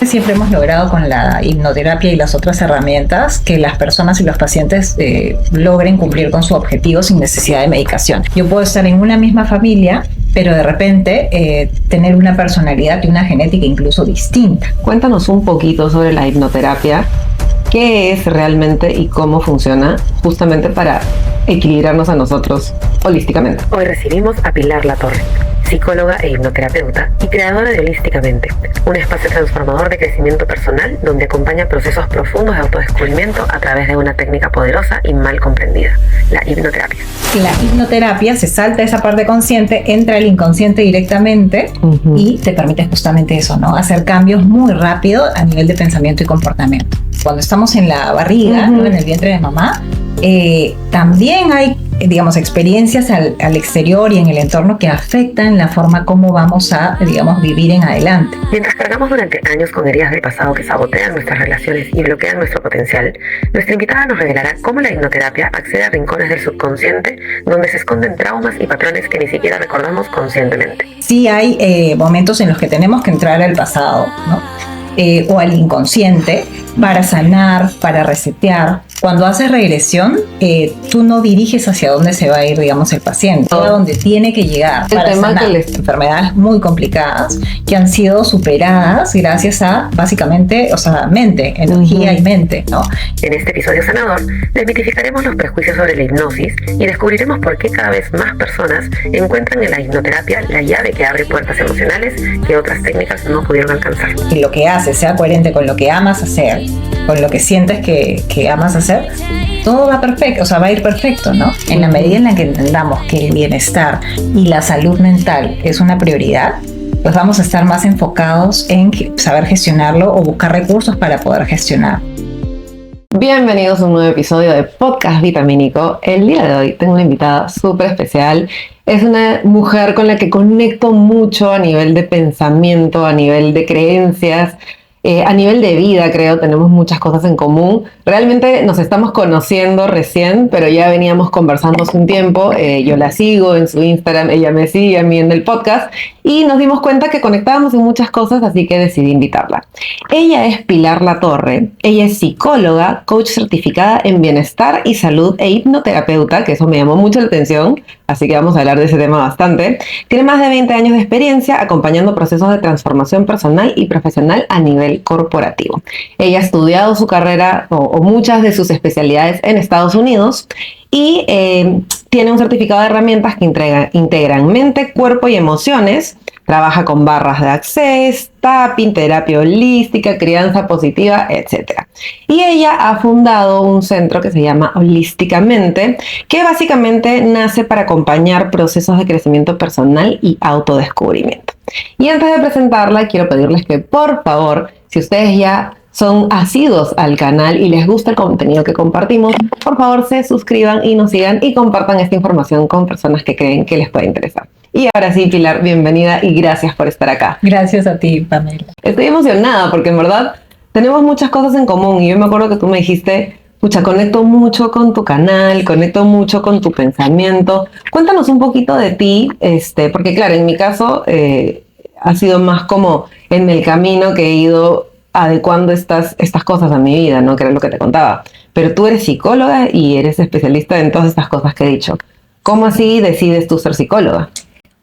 siempre hemos logrado con la hipnoterapia y las otras herramientas que las personas y los pacientes logren cumplir con su objetivo sin necesidad de medicación. Yo puedo estar en una misma familia, pero de repente tener una personalidad y una genética incluso distinta. Cuéntanos un poquito sobre la hipnoterapia. ¿Qué es realmente y cómo funciona justamente para equilibrarnos a nosotros holísticamente? Hoy recibimos a Pilar Latorre, psicóloga e hipnoterapeuta y creadora de Holísticamente, un espacio transformador de crecimiento personal donde acompaña procesos profundos de autodescubrimiento a través de una técnica poderosa y mal comprendida, la hipnoterapia. La hipnoterapia se salta esa parte consciente, entra al inconsciente directamente y te permite justamente eso, ¿no? Hacer cambios muy rápido a nivel de pensamiento y comportamiento. Cuando estamos en la barriga, ¿no? En el vientre de mamá, también hay, digamos, experiencias al exterior y en el entorno que afectan la forma como vamos a, digamos, vivir en adelante. Mientras cargamos durante años con heridas del pasado que sabotean nuestras relaciones y bloquean nuestro potencial, nuestra invitada nos revelará cómo la hipnoterapia accede a rincones del subconsciente donde se esconden traumas y patrones que ni siquiera recordamos conscientemente. Sí hay momentos en los que tenemos que entrar al pasado, ¿no? O al inconsciente para sanar, para resetear. Cuando haces regresión, tú no diriges hacia dónde se va a ir, digamos, el paciente, a dónde tiene que llegar para sanar enfermedades muy complicadas que han sido superadas gracias a, básicamente, o sea, mente, energía y mente, ¿no? En este episodio sanador, desmitificaremos los prejuicios sobre la hipnosis y descubriremos por qué cada vez más personas encuentran en la hipnoterapia la llave que abre puertas emocionales que otras técnicas no pudieron alcanzar. Y lo que haces sea coherente con lo que amas hacer, con lo que sientes que amas hacer, todo va perfecto, o sea, va a ir perfecto, ¿no? En la medida en la que entendamos que el bienestar y la salud mental es una prioridad, pues vamos a estar más enfocados en saber gestionarlo o buscar recursos para poder gestionar. Bienvenidos a un nuevo episodio de Podcast Vitamínico. El día de hoy tengo una invitada súper especial. Es una mujer con la que conecto mucho a nivel de pensamiento, a nivel de creencias, a nivel de vida, creo, tenemos muchas cosas en común. Realmente nos estamos conociendo recién, pero ya veníamos conversando hace un tiempo. Yo la sigo en su Instagram, ella me sigue a mí en el podcast y nos dimos cuenta que conectábamos en muchas cosas, así que decidí invitarla. Ella es Pilar Latorre. Ella es psicóloga, coach certificada en bienestar y salud e hipnoterapeuta, que eso me llamó mucho la atención, así que vamos a hablar de ese tema bastante. Tiene más de 20 años de experiencia acompañando procesos de transformación personal y profesional a nivel corporativo. Ella ha estudiado su carrera o muchas de sus especialidades en Estados Unidos y tiene un certificado de herramientas que integran mente, cuerpo y emociones. Trabaja con barras de Access, tapping, terapia holística, crianza positiva, etc. Y ella ha fundado un centro que se llama Holísticamente, que básicamente nace para acompañar procesos de crecimiento personal y autodescubrimiento. Y antes de presentarla, quiero pedirles que, por favor, si ustedes ya son asiduos al canal y les gusta el contenido que compartimos, por favor se suscriban y nos sigan y compartan esta información con personas que creen que les puede interesar. Y ahora sí, Pilar, bienvenida y gracias por estar acá. Gracias a ti, Pamela. Estoy emocionada porque en verdad tenemos muchas cosas en común y yo me acuerdo que tú me dijiste, pucha, conecto mucho con tu canal, conecto mucho con tu pensamiento. Cuéntanos un poquito de ti, porque claro, en mi caso ha sido más como en el camino que he ido adecuando estas cosas a mi vida, ¿no? Que era lo que te contaba. Pero tú eres psicóloga y eres especialista en todas estas cosas que he dicho. ¿Cómo así decides tú ser psicóloga?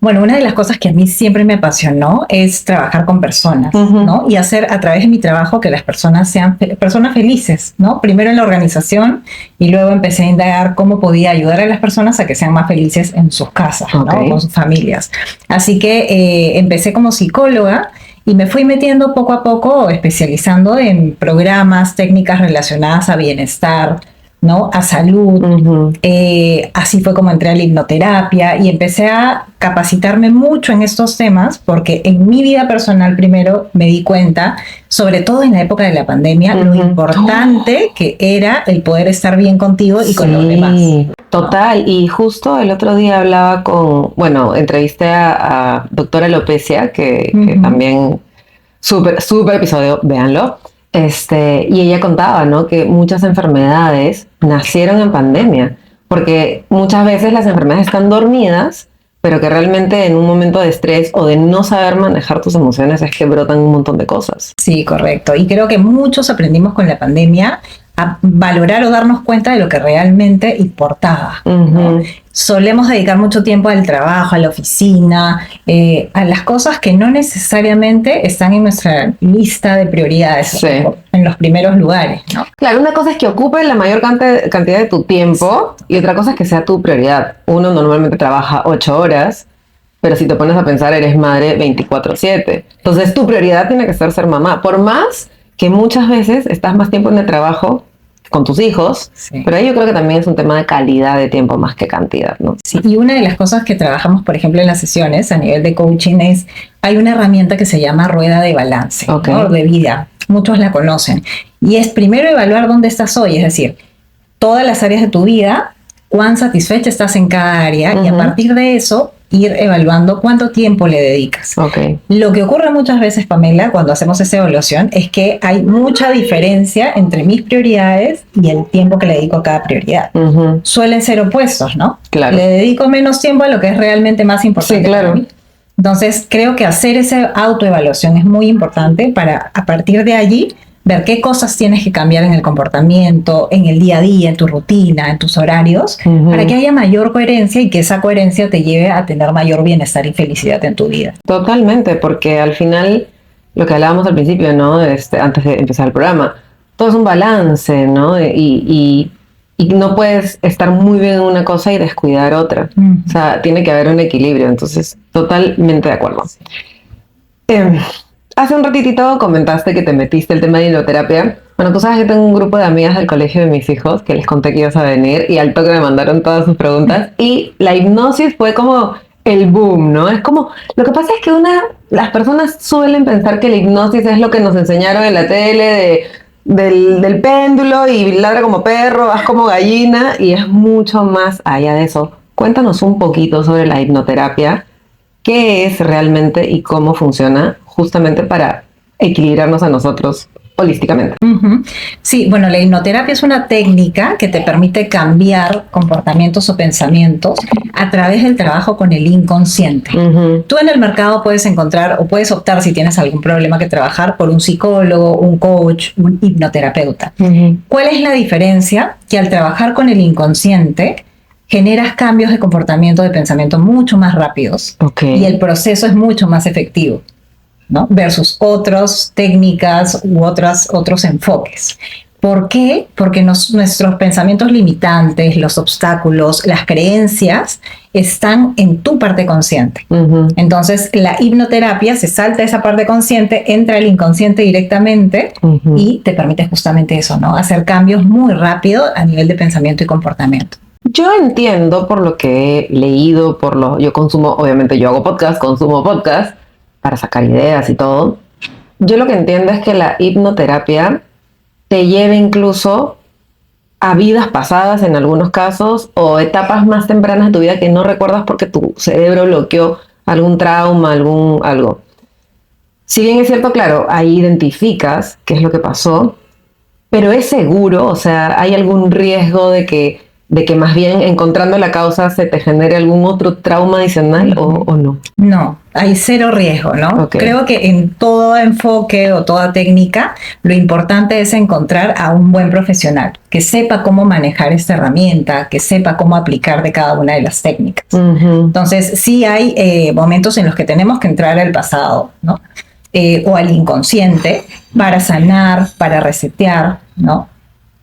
Bueno, una de las cosas que a mí siempre me apasionó es trabajar con personas, ¿no? Y hacer a través de mi trabajo que las personas sean personas felices, ¿no? Primero en la organización y luego empecé a indagar cómo podía ayudar a las personas a que sean más felices en sus casas, ¿no? Con sus familias. Así que empecé como psicóloga y me fui metiendo poco a poco, especializando en programas, técnicas relacionadas a bienestar, ¿no? A salud. Así fue como entré a la hipnoterapia y empecé a capacitarme mucho en estos temas porque en mi vida personal primero me di cuenta, sobre todo en la época de la pandemia, lo importante que era el poder estar bien contigo y con los demás. Total, y justo el otro día hablaba entrevisté a doctora Alopecia, que también súper episodio, véanlo. Y ella contaba, ¿no? Que muchas enfermedades nacieron en pandemia, porque muchas veces las enfermedades están dormidas, pero que realmente en un momento de estrés o de no saber manejar tus emociones es que brotan un montón de cosas. Sí, correcto. Y creo que muchos aprendimos con la pandemia a valorar o darnos cuenta de lo que realmente importaba, ¿no? Solemos dedicar mucho tiempo al trabajo, a la oficina, a las cosas que no necesariamente están en nuestra lista de prioridades, sí, en los primeros lugares, ¿no? Claro, una cosa es que ocupe la mayor cantidad de tu tiempo y otra cosa es que sea tu prioridad. Uno normalmente trabaja 8 horas, pero si te pones a pensar, eres madre 24/7. Entonces tu prioridad tiene que ser mamá, por más que muchas veces estás más tiempo en el trabajo con tus hijos, sí, pero ahí yo creo que también es un tema de calidad de tiempo más que cantidad, ¿no? Sí, y una de las cosas que trabajamos, por ejemplo, en las sesiones a nivel de coaching es, hay una herramienta que se llama rueda de balance, okay, ¿no? De vida, muchos la conocen, y es primero evaluar dónde estás hoy, es decir, todas las áreas de tu vida, cuán satisfecha estás en cada área, y a partir de eso, ir evaluando cuánto tiempo le dedicas. Okay. Lo que ocurre muchas veces, Pamela, cuando hacemos esa evaluación, es que hay mucha diferencia entre mis prioridades y el tiempo que le dedico a cada prioridad. Suelen ser opuestos, ¿no? Claro. Le dedico menos tiempo a lo que es realmente más importante. Sí, claro. Para mí. Entonces, creo que hacer esa autoevaluación es muy importante para, a partir de allí, ver qué cosas tienes que cambiar en el comportamiento, en el día a día, en tu rutina, en tus horarios, para que haya mayor coherencia y que esa coherencia te lleve a tener mayor bienestar y felicidad en tu vida. Totalmente, porque al final, lo que hablábamos al principio, ¿no? Antes de empezar el programa, todo es un balance, ¿no? Y no puedes estar muy bien en una cosa y descuidar otra. O sea, tiene que haber un equilibrio, entonces, totalmente de acuerdo. Hace un ratitito comentaste que te metiste el tema de hipnoterapia. Bueno, tú sabes que tengo un grupo de amigas del colegio de mis hijos que les conté que ibas a venir y al toque me mandaron todas sus preguntas y la hipnosis fue como el boom, ¿no? Es como, lo que pasa es que las personas suelen pensar que la hipnosis es lo que nos enseñaron en la tele del péndulo y ladra como perro, haz como gallina y es mucho más allá de eso. Cuéntanos un poquito sobre la hipnoterapia, qué es realmente y cómo funciona justamente para equilibrarnos a nosotros holísticamente. Sí, bueno, la hipnoterapia es una técnica que te permite cambiar comportamientos o pensamientos a través del trabajo con el inconsciente. Tú en el mercado puedes encontrar o puedes optar, si tienes algún problema que trabajar, por un psicólogo, un coach, un hipnoterapeuta. ¿Cuál es la diferencia? Que al trabajar con el inconsciente generas cambios de comportamiento, de pensamiento mucho más rápidos y el proceso es mucho más efectivo, ¿no? Versus otras técnicas u otros enfoques. ¿Por qué? Porque nuestros pensamientos limitantes, los obstáculos, las creencias están en tu parte consciente. Entonces, la hipnoterapia se salta esa parte consciente, entra al inconsciente directamente y te permite justamente eso, ¿no? Hacer cambios muy rápido a nivel de pensamiento y comportamiento. Yo entiendo por lo que he leído, yo consumo, obviamente yo hago consumo podcast para sacar ideas y todo. Yo lo que entiendo es que la hipnoterapia te lleva incluso a vidas pasadas en algunos casos o etapas más tempranas de tu vida que no recuerdas porque tu cerebro bloqueó algún trauma, algo. Si bien es cierto, claro, ahí identificas qué es lo que pasó, pero es seguro, o sea, ¿hay algún riesgo de que más bien encontrando la causa se te genere algún otro trauma adicional o no? No, hay cero riesgo, ¿no? Creo que en todo enfoque o toda técnica, lo importante es encontrar a un buen profesional que sepa cómo manejar esta herramienta, que sepa cómo aplicar de cada una de las técnicas. Entonces, sí hay momentos en los que tenemos que entrar al pasado, ¿no? O al inconsciente para sanar, para resetear, ¿no?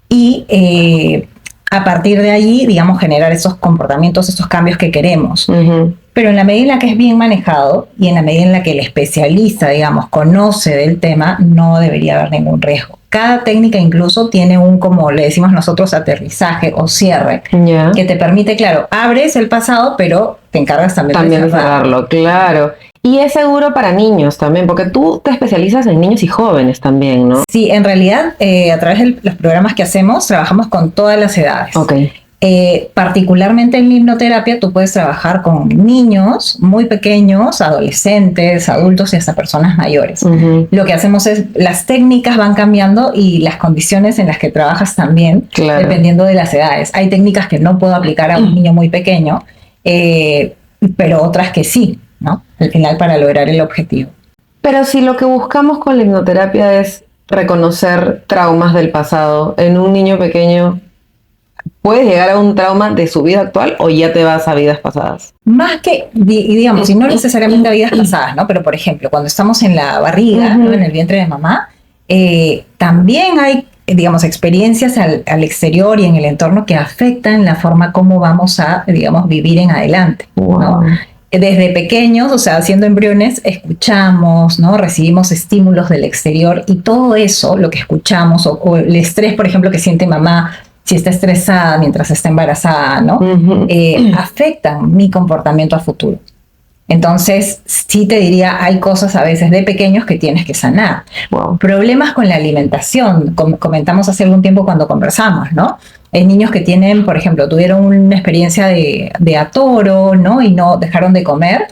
Y a partir de allí, digamos, generar esos comportamientos, esos cambios que queremos. Pero en la medida en la que es bien manejado y en la medida en la que el especialista, digamos, conoce del tema, no debería haber ningún riesgo. Cada técnica incluso tiene un, como le decimos nosotros, aterrizaje o cierre, que te permite, claro, abres el pasado, pero te encargas también de cerrarlo. Claro. Y es seguro para niños también, porque tú te especializas en niños y jóvenes también, ¿no? Sí, en realidad, a través de los programas que hacemos, trabajamos con todas las edades. Particularmente en la hipnoterapia, tú puedes trabajar con niños muy pequeños, adolescentes, adultos y hasta personas mayores. Lo que hacemos es, las técnicas van cambiando y las condiciones en las que trabajas también, dependiendo de las edades. Hay técnicas que no puedo aplicar a un niño muy pequeño, pero otras que sí, ¿no? Al final para lograr el objetivo. Pero si lo que buscamos con la hipnoterapia es reconocer traumas del pasado en un niño pequeño, ¿puedes llegar a un trauma de su vida actual o ya te vas a vidas pasadas? Más que, digamos, y no necesariamente a vidas pasadas, ¿no? Pero, por ejemplo, cuando estamos en la barriga, ¿no? En el vientre de mamá, también hay, digamos, experiencias al exterior y en el entorno que afectan la forma como vamos a, digamos, vivir en adelante, ¿no? Desde pequeños, o sea, siendo embriones, escuchamos, ¿no? Recibimos estímulos del exterior y todo eso, lo que escuchamos, o el estrés, por ejemplo, que siente mamá, si está estresada mientras está embarazada, ¿no? Afectan mi comportamiento a futuro. Entonces, sí te diría, hay cosas a veces de pequeños que tienes que sanar. Problemas con la alimentación, comentamos hace algún tiempo cuando conversamos, ¿no? Hay niños que tienen, por ejemplo, tuvieron una experiencia de atoro, ¿no? Y no dejaron de comer.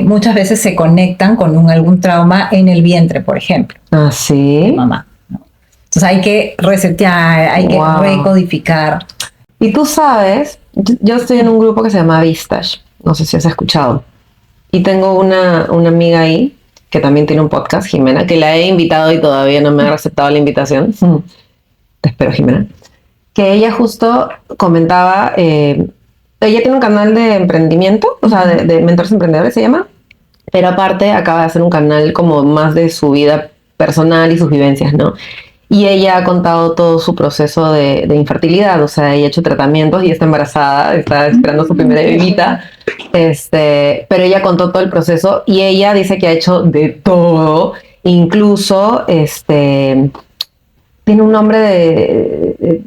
Muchas veces se conectan con algún trauma en el vientre, por ejemplo. ¿Ah, sí? De mamá, ¿no? Entonces hay que resetear, hay que recodificar. Y tú sabes, yo estoy en un grupo que se llama Vistage, no sé si has escuchado, y tengo una amiga ahí que también tiene un podcast, Jimena, que la he invitado y todavía no me ha aceptado la invitación. Te espero, Jimena. Que ella justo comentaba, ella tiene un canal de emprendimiento, o sea, de mentores emprendedores se llama, pero aparte acaba de hacer un canal como más de su vida personal y sus vivencias, ¿no? Y ella ha contado todo su proceso de infertilidad, o sea, ella ha hecho tratamientos y está embarazada, está esperando su primera bebita, pero ella contó todo el proceso y ella dice que ha hecho de todo, incluso tiene un nombre de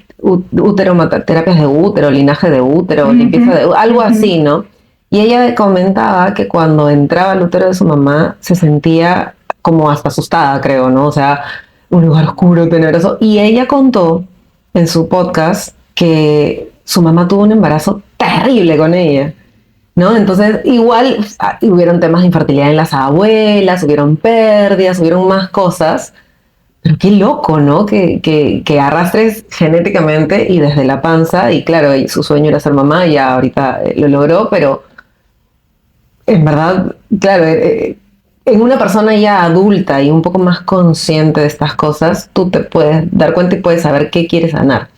terapias de útero, linaje de útero, limpieza de algo así, ¿no? Y ella comentaba que cuando entraba al útero de su mamá se sentía como hasta asustada, creo, ¿no? O sea, un lugar oscuro, tenebroso. Y ella contó en su podcast que su mamá tuvo un embarazo terrible con ella, ¿no? Entonces, igual hubieron temas de infertilidad en las abuelas, hubieron pérdidas, hubieron más cosas. Pero qué loco, ¿no? Que arrastres genéticamente y desde la panza. Y claro, su sueño era ser mamá, y ya ahorita lo logró, pero en verdad, claro, en una persona ya adulta y un poco más consciente de estas cosas, tú te puedes dar cuenta y puedes saber qué quieres sanar.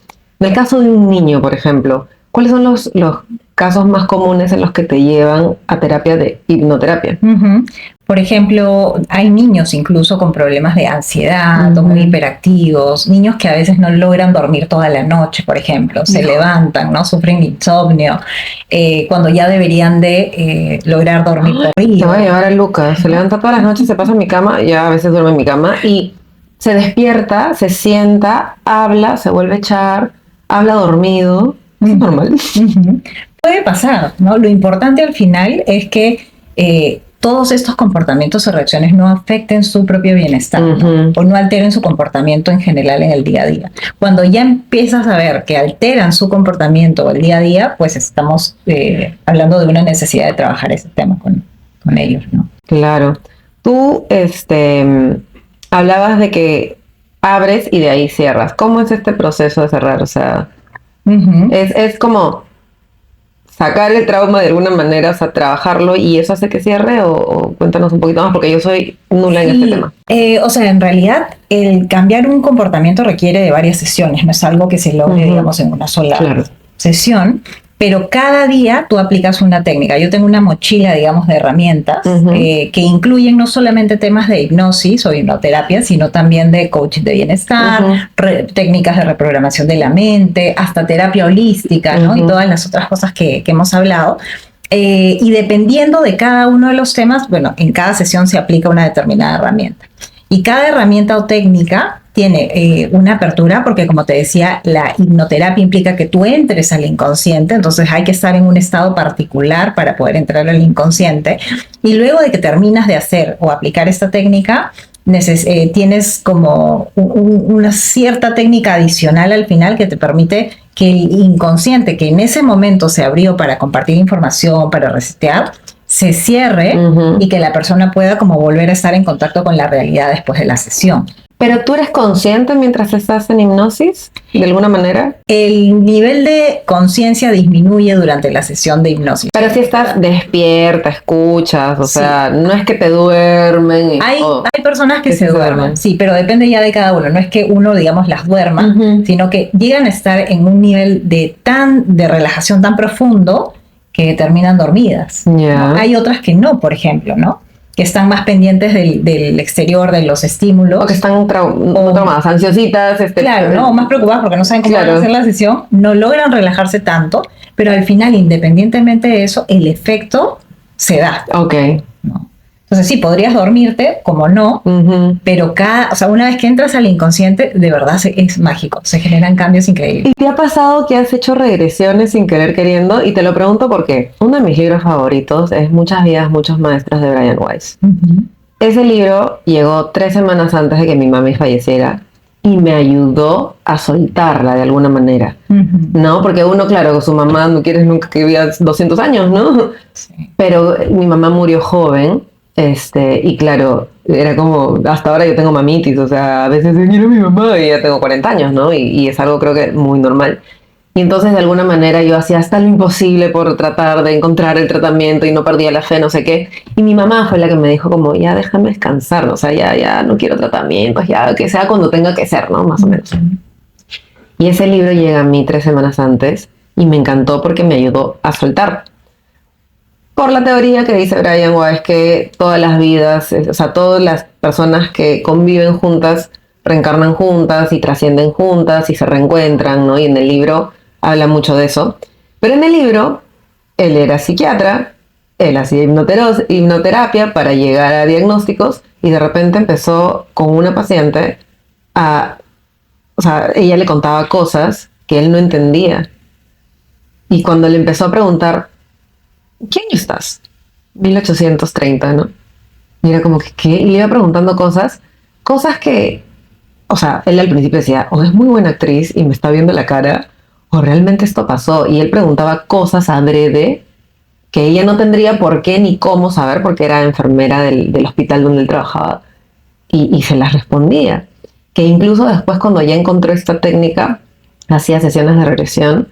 En el caso de un niño, por ejemplo, ¿cuáles son los casos más comunes en los que te llevan a terapia de hipnoterapia? Por ejemplo, hay niños incluso con problemas de ansiedad, o muy hiperactivos, niños que a veces no logran dormir toda la noche, por ejemplo, se levantan, ¿no? Sufren insomnio, cuando ya deberían de lograr dormir corrido. Te voy a llevar a Lucas, se levanta todas las noches, se pasa en mi cama, ya a veces duerme en mi cama, y se despierta, se sienta, habla, se vuelve a echar, habla dormido, es normal. Puede pasar, ¿no? Lo importante al final es que todos estos comportamientos o reacciones no afecten su propio bienestar, ¿no? O no alteren su comportamiento en general en el día a día. Cuando ya empiezas a ver que alteran su comportamiento el día a día, pues estamos hablando de una necesidad de trabajar ese tema con ellos, ¿no? Claro. Tú hablabas de que abres y de ahí cierras. ¿Cómo es este proceso de cerrar? O sea, es como sacar el trauma de alguna manera, o sea, trabajarlo, y eso hace que cierre, o cuéntanos un poquito más, porque yo soy nula en este tema. O sea, en realidad, el cambiar un comportamiento requiere de varias sesiones, no es algo que se logre, digamos, en una sola sesión, pero cada día tú aplicas una técnica. Yo tengo una mochila, digamos, de herramientas que incluyen no solamente temas de hipnosis o hipnoterapia, sino también de coaching de bienestar, técnicas de reprogramación de la mente, hasta terapia holística, ¿no? Y todas las otras cosas que hemos hablado. Y dependiendo de cada uno de los temas, bueno, en cada sesión se aplica una determinada herramienta. Y cada herramienta o técnica tiene una apertura, porque como te decía, la hipnoterapia implica que tú entres al inconsciente, entonces hay que estar en un estado particular para poder entrar al inconsciente. Y luego de que terminas de hacer o aplicar esta técnica, tienes como una cierta técnica adicional al final que te permite que el inconsciente, que en ese momento se abrió para compartir información, para resetear, se cierre y que la persona pueda como volver a estar en contacto con la realidad después de la sesión. ¿Pero tú eres consciente mientras estás en hipnosis, de alguna manera? El nivel de conciencia disminuye durante la sesión de hipnosis. Pero si estás despierta, escuchas, o sea, no es que te duermen. Hay personas que se duermen, sí, pero depende ya de cada uno. No es que uno, digamos, las duerma, sino que llegan a estar en un nivel de relajación tan profundo que terminan dormidas. ¿No? Hay otras que no, por ejemplo, ¿no? Que están más pendientes del exterior, de los estímulos. O que están traumadas, ansiositas. Claro, ¿no? O más preocupadas porque no saben cómo van a hacer la sesión, no logran relajarse tanto, pero al final, independientemente de eso, el efecto se da. Ok. ¿No? Entonces sí, podrías dormirte, como no, pero una vez que entras al inconsciente, de verdad es mágico, se generan cambios increíbles. ¿Y te ha pasado que has hecho regresiones sin querer queriendo? Y te lo pregunto porque uno de mis libros favoritos es Muchas vidas, muchos maestros de Brian Weiss. Ese libro llegó 3 semanas antes de que mi mami falleciera y me ayudó a soltarla de alguna manera, ¿no? Porque uno, claro, su mamá no quieres nunca que viva 200 años, ¿no? Sí. Pero mi mamá murió joven. Y claro, era como, hasta ahora yo tengo mamitis, o sea, a veces quiero a mi mamá y ya tengo 40 años, ¿no? Y es algo creo que muy normal. Y entonces de alguna manera yo hacía hasta lo imposible por tratar de encontrar el tratamiento y no perdía la fe, no sé qué. Y mi mamá fue la que me dijo como, ya déjame descansar, o sea, ya no quiero tratamientos, ya que sea cuando tenga que ser, ¿no? Más o menos. Y ese libro llega a mí 3 semanas antes y me encantó porque me ayudó a soltar. Por la teoría que dice Brian Weiss, que todas las vidas, o sea, todas las personas que conviven juntas, reencarnan juntas y trascienden juntas y se reencuentran, ¿no? Y en el libro habla mucho de eso. Pero en el libro, él era psiquiatra, él hacía hipnoterapia para llegar a diagnósticos y de repente empezó con una paciente o sea, ella le contaba cosas que él no entendía. Y cuando le empezó a preguntar, ¿qué año estás? 1830, ¿no? Y era como que, ¿qué? Y le iba preguntando cosas que, o sea, él al principio decía, o es muy buena actriz y me está viendo la cara, o realmente esto pasó. Y él preguntaba cosas adrede que ella no tendría por qué ni cómo saber porque era enfermera del hospital donde él trabajaba. Y se las respondía. Que incluso después cuando ya encontró esta técnica, hacía sesiones de regresión.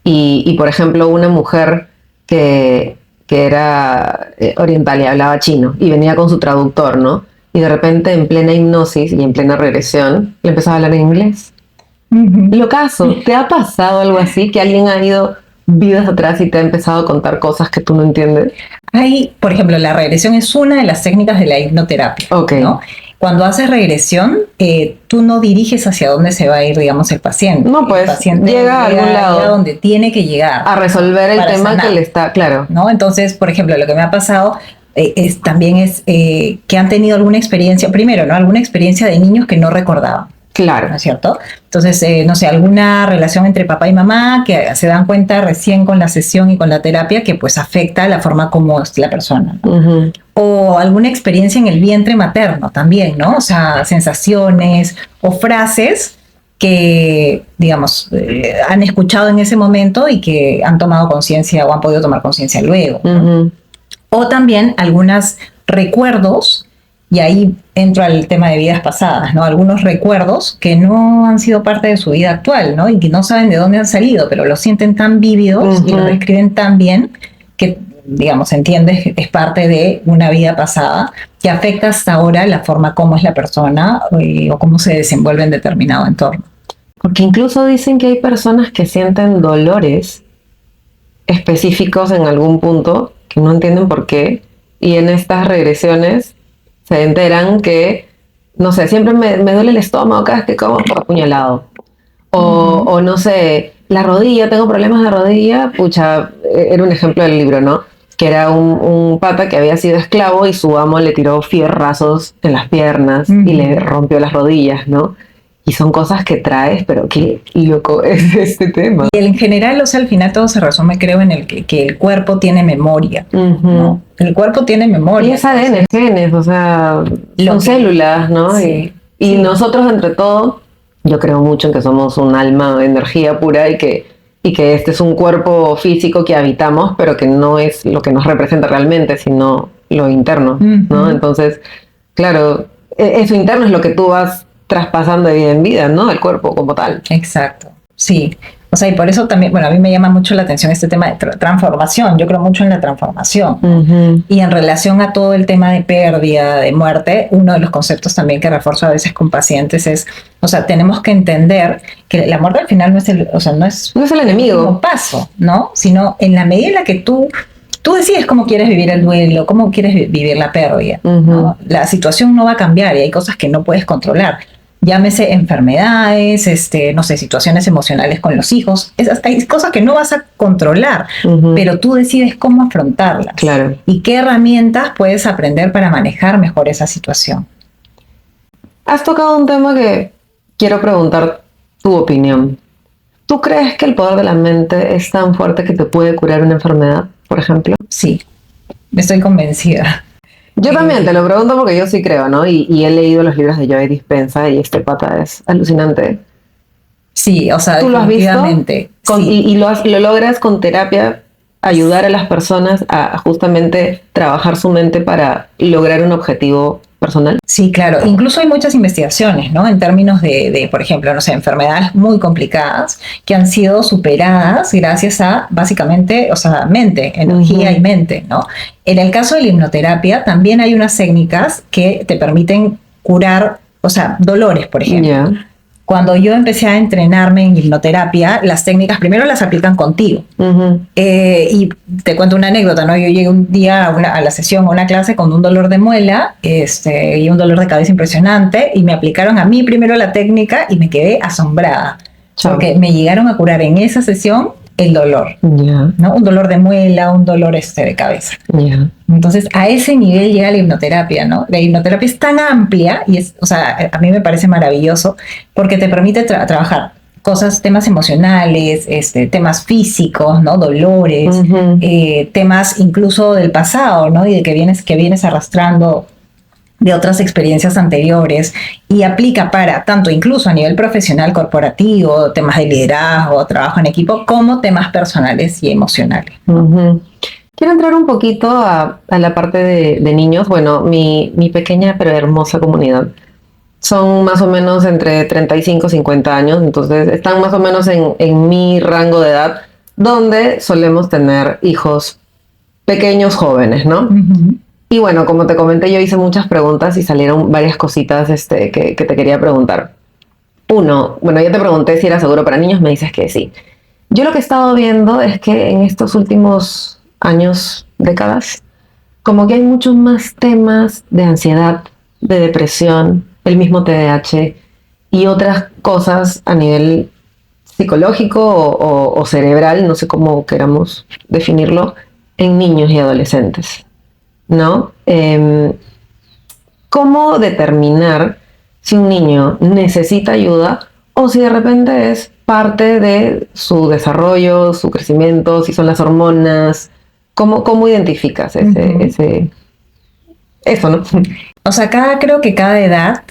Y por ejemplo, una mujer que era oriental y hablaba chino y venía con su traductor, ¿no? Y de repente en plena hipnosis y en plena regresión le empezó a hablar en inglés. Locazo, ¿te ha pasado algo así? Que alguien ha ido vidas atrás y te ha empezado a contar cosas que tú no entiendes. Hay, por ejemplo, la regresión es una de las técnicas de la hipnoterapia, ¿no? Cuando haces regresión, tú no diriges hacia dónde se va a ir, digamos, el paciente. No, pues, el paciente llega a algún lado. A donde tiene que llegar. A resolver el tema sanar, que le está, claro. ¿No? Entonces, por ejemplo, lo que me ha pasado también es que han tenido alguna experiencia, primero, ¿no? Alguna experiencia de niños que no recordaban. Claro. ¿No es cierto? Entonces, no sé, alguna relación entre papá y mamá que se dan cuenta recién con la sesión y con la terapia que pues afecta la forma como es la persona, ¿no? O alguna experiencia en el vientre materno también, ¿no? O sea, sensaciones o frases que, digamos, han escuchado en ese momento y que han tomado conciencia o han podido tomar conciencia luego, ¿no? O también algunos recuerdos. Y ahí entro al tema de vidas pasadas, ¿no? Algunos recuerdos que no han sido parte de su vida actual, ¿no? Y que no saben de dónde han salido, pero los sienten tan vívidos y los describen tan bien que, digamos, entiendes que es parte de una vida pasada que afecta hasta ahora la forma como es la persona o cómo se desenvuelve en determinado entorno. Porque incluso dicen que hay personas que sienten dolores específicos en algún punto que no entienden por qué, y en estas regresiones se enteran que, no sé, siempre me duele el estómago cada vez que como por apuñalado. O no sé, la rodilla, tengo problemas de rodilla. Pucha, era un ejemplo del libro, ¿no? Que era un pata que había sido esclavo y su amo le tiró fierrazos en las piernas y le rompió las rodillas, ¿no? Y son cosas que traes, pero qué loco es este tema. Y en general, o sea, al final todo se resume, creo, en el que el cuerpo tiene memoria, ¿no? El cuerpo tiene memoria. Y es ADN, genes, o sea, son células, ¿no? Sí, y nosotros, entre todo, yo creo mucho en que somos un alma, energía pura y que este es un cuerpo físico que habitamos, pero que no es lo que nos representa realmente, sino lo interno, ¿no? Entonces, claro, eso interno es lo que tú vas traspasan de vida en vida, ¿no? El cuerpo como tal. Exacto, sí. O sea, y por eso también, bueno, a mí me llama mucho la atención este tema de transformación. Yo creo mucho en la transformación. Uh-huh. Y en relación a todo el tema de pérdida, de muerte, uno de los conceptos también que refuerzo a veces con pacientes es, o sea, tenemos que entender que la muerte al final no es el enemigo. Un paso, ¿no? Sino en la medida en la que tú decides cómo quieres vivir el duelo, cómo quieres vivir la pérdida, uh-huh. ¿no? La situación no va a cambiar y hay cosas que no puedes controlar. Llámese enfermedades, no sé, situaciones emocionales con los hijos. Hay cosas que no vas a controlar, uh-huh. pero tú decides cómo afrontarlas. Claro. Y qué herramientas puedes aprender para manejar mejor esa situación. Has tocado un tema que quiero preguntar tu opinión. ¿Tú crees que el poder de la mente es tan fuerte que te puede curar una enfermedad, por ejemplo? Sí, estoy convencida. Yo también te lo pregunto porque yo sí creo, ¿no? Y he leído los libros de Joe Dispenza y este pata es alucinante. Sí, o sea, ¿tú lo has visto? Sí. Y lo logras con terapia ayudar a las personas a justamente trabajar su mente para lograr un objetivo personal. Sí, claro. Incluso hay muchas investigaciones, ¿no? En términos de, por ejemplo, no sé, enfermedades muy complicadas que han sido superadas gracias a, básicamente, o sea, mente, energía uh-huh. y mente, ¿no? En el caso de la hipnoterapia también hay unas técnicas que te permiten curar, o sea, dolores, por ejemplo. Yeah. Cuando yo empecé a entrenarme en hipnoterapia, las técnicas primero las aplican contigo. Uh-huh. Y te cuento una anécdota, ¿no? Yo llegué un día a la sesión, a una clase con un dolor de muela y un dolor de cabeza impresionante y me aplicaron a mí primero la técnica y me quedé asombrada. Chau. Porque me llegaron a curar en esa sesión el dolor, yeah. ¿no? Un dolor de muela, un dolor de cabeza. Yeah. Entonces, a ese nivel llega la hipnoterapia, ¿no? La hipnoterapia es tan amplia y o sea, a mí me parece maravilloso porque te permite trabajar temas emocionales, temas físicos, ¿no? Dolores, uh-huh. Temas incluso del pasado, ¿no? Y de que vienes arrastrando de otras experiencias anteriores y aplica para tanto incluso a nivel profesional, corporativo, temas de liderazgo, trabajo en equipo, como temas personales y emocionales. Uh-huh. Quiero entrar un poquito a la parte de niños. Bueno, mi pequeña pero hermosa comunidad son más o menos entre 35 y 50 años, entonces están más o menos en mi rango de edad, donde solemos tener hijos pequeños jóvenes, ¿no? Uh-huh. Y bueno, como te comenté, yo hice muchas preguntas y salieron varias cositas que te quería preguntar. Uno, bueno, ya te pregunté si era seguro para niños, me dices que sí. Yo lo que he estado viendo es que en estos últimos años, décadas, como que hay muchos más temas de ansiedad, de depresión, el mismo TDAH y otras cosas a nivel psicológico o cerebral, no sé cómo queramos definirlo, en niños y adolescentes, ¿no? ¿Cómo determinar si un niño necesita ayuda o si de repente es parte de su desarrollo, su crecimiento, si son las hormonas? ¿Cómo identificas eso, no? O sea, creo que cada edad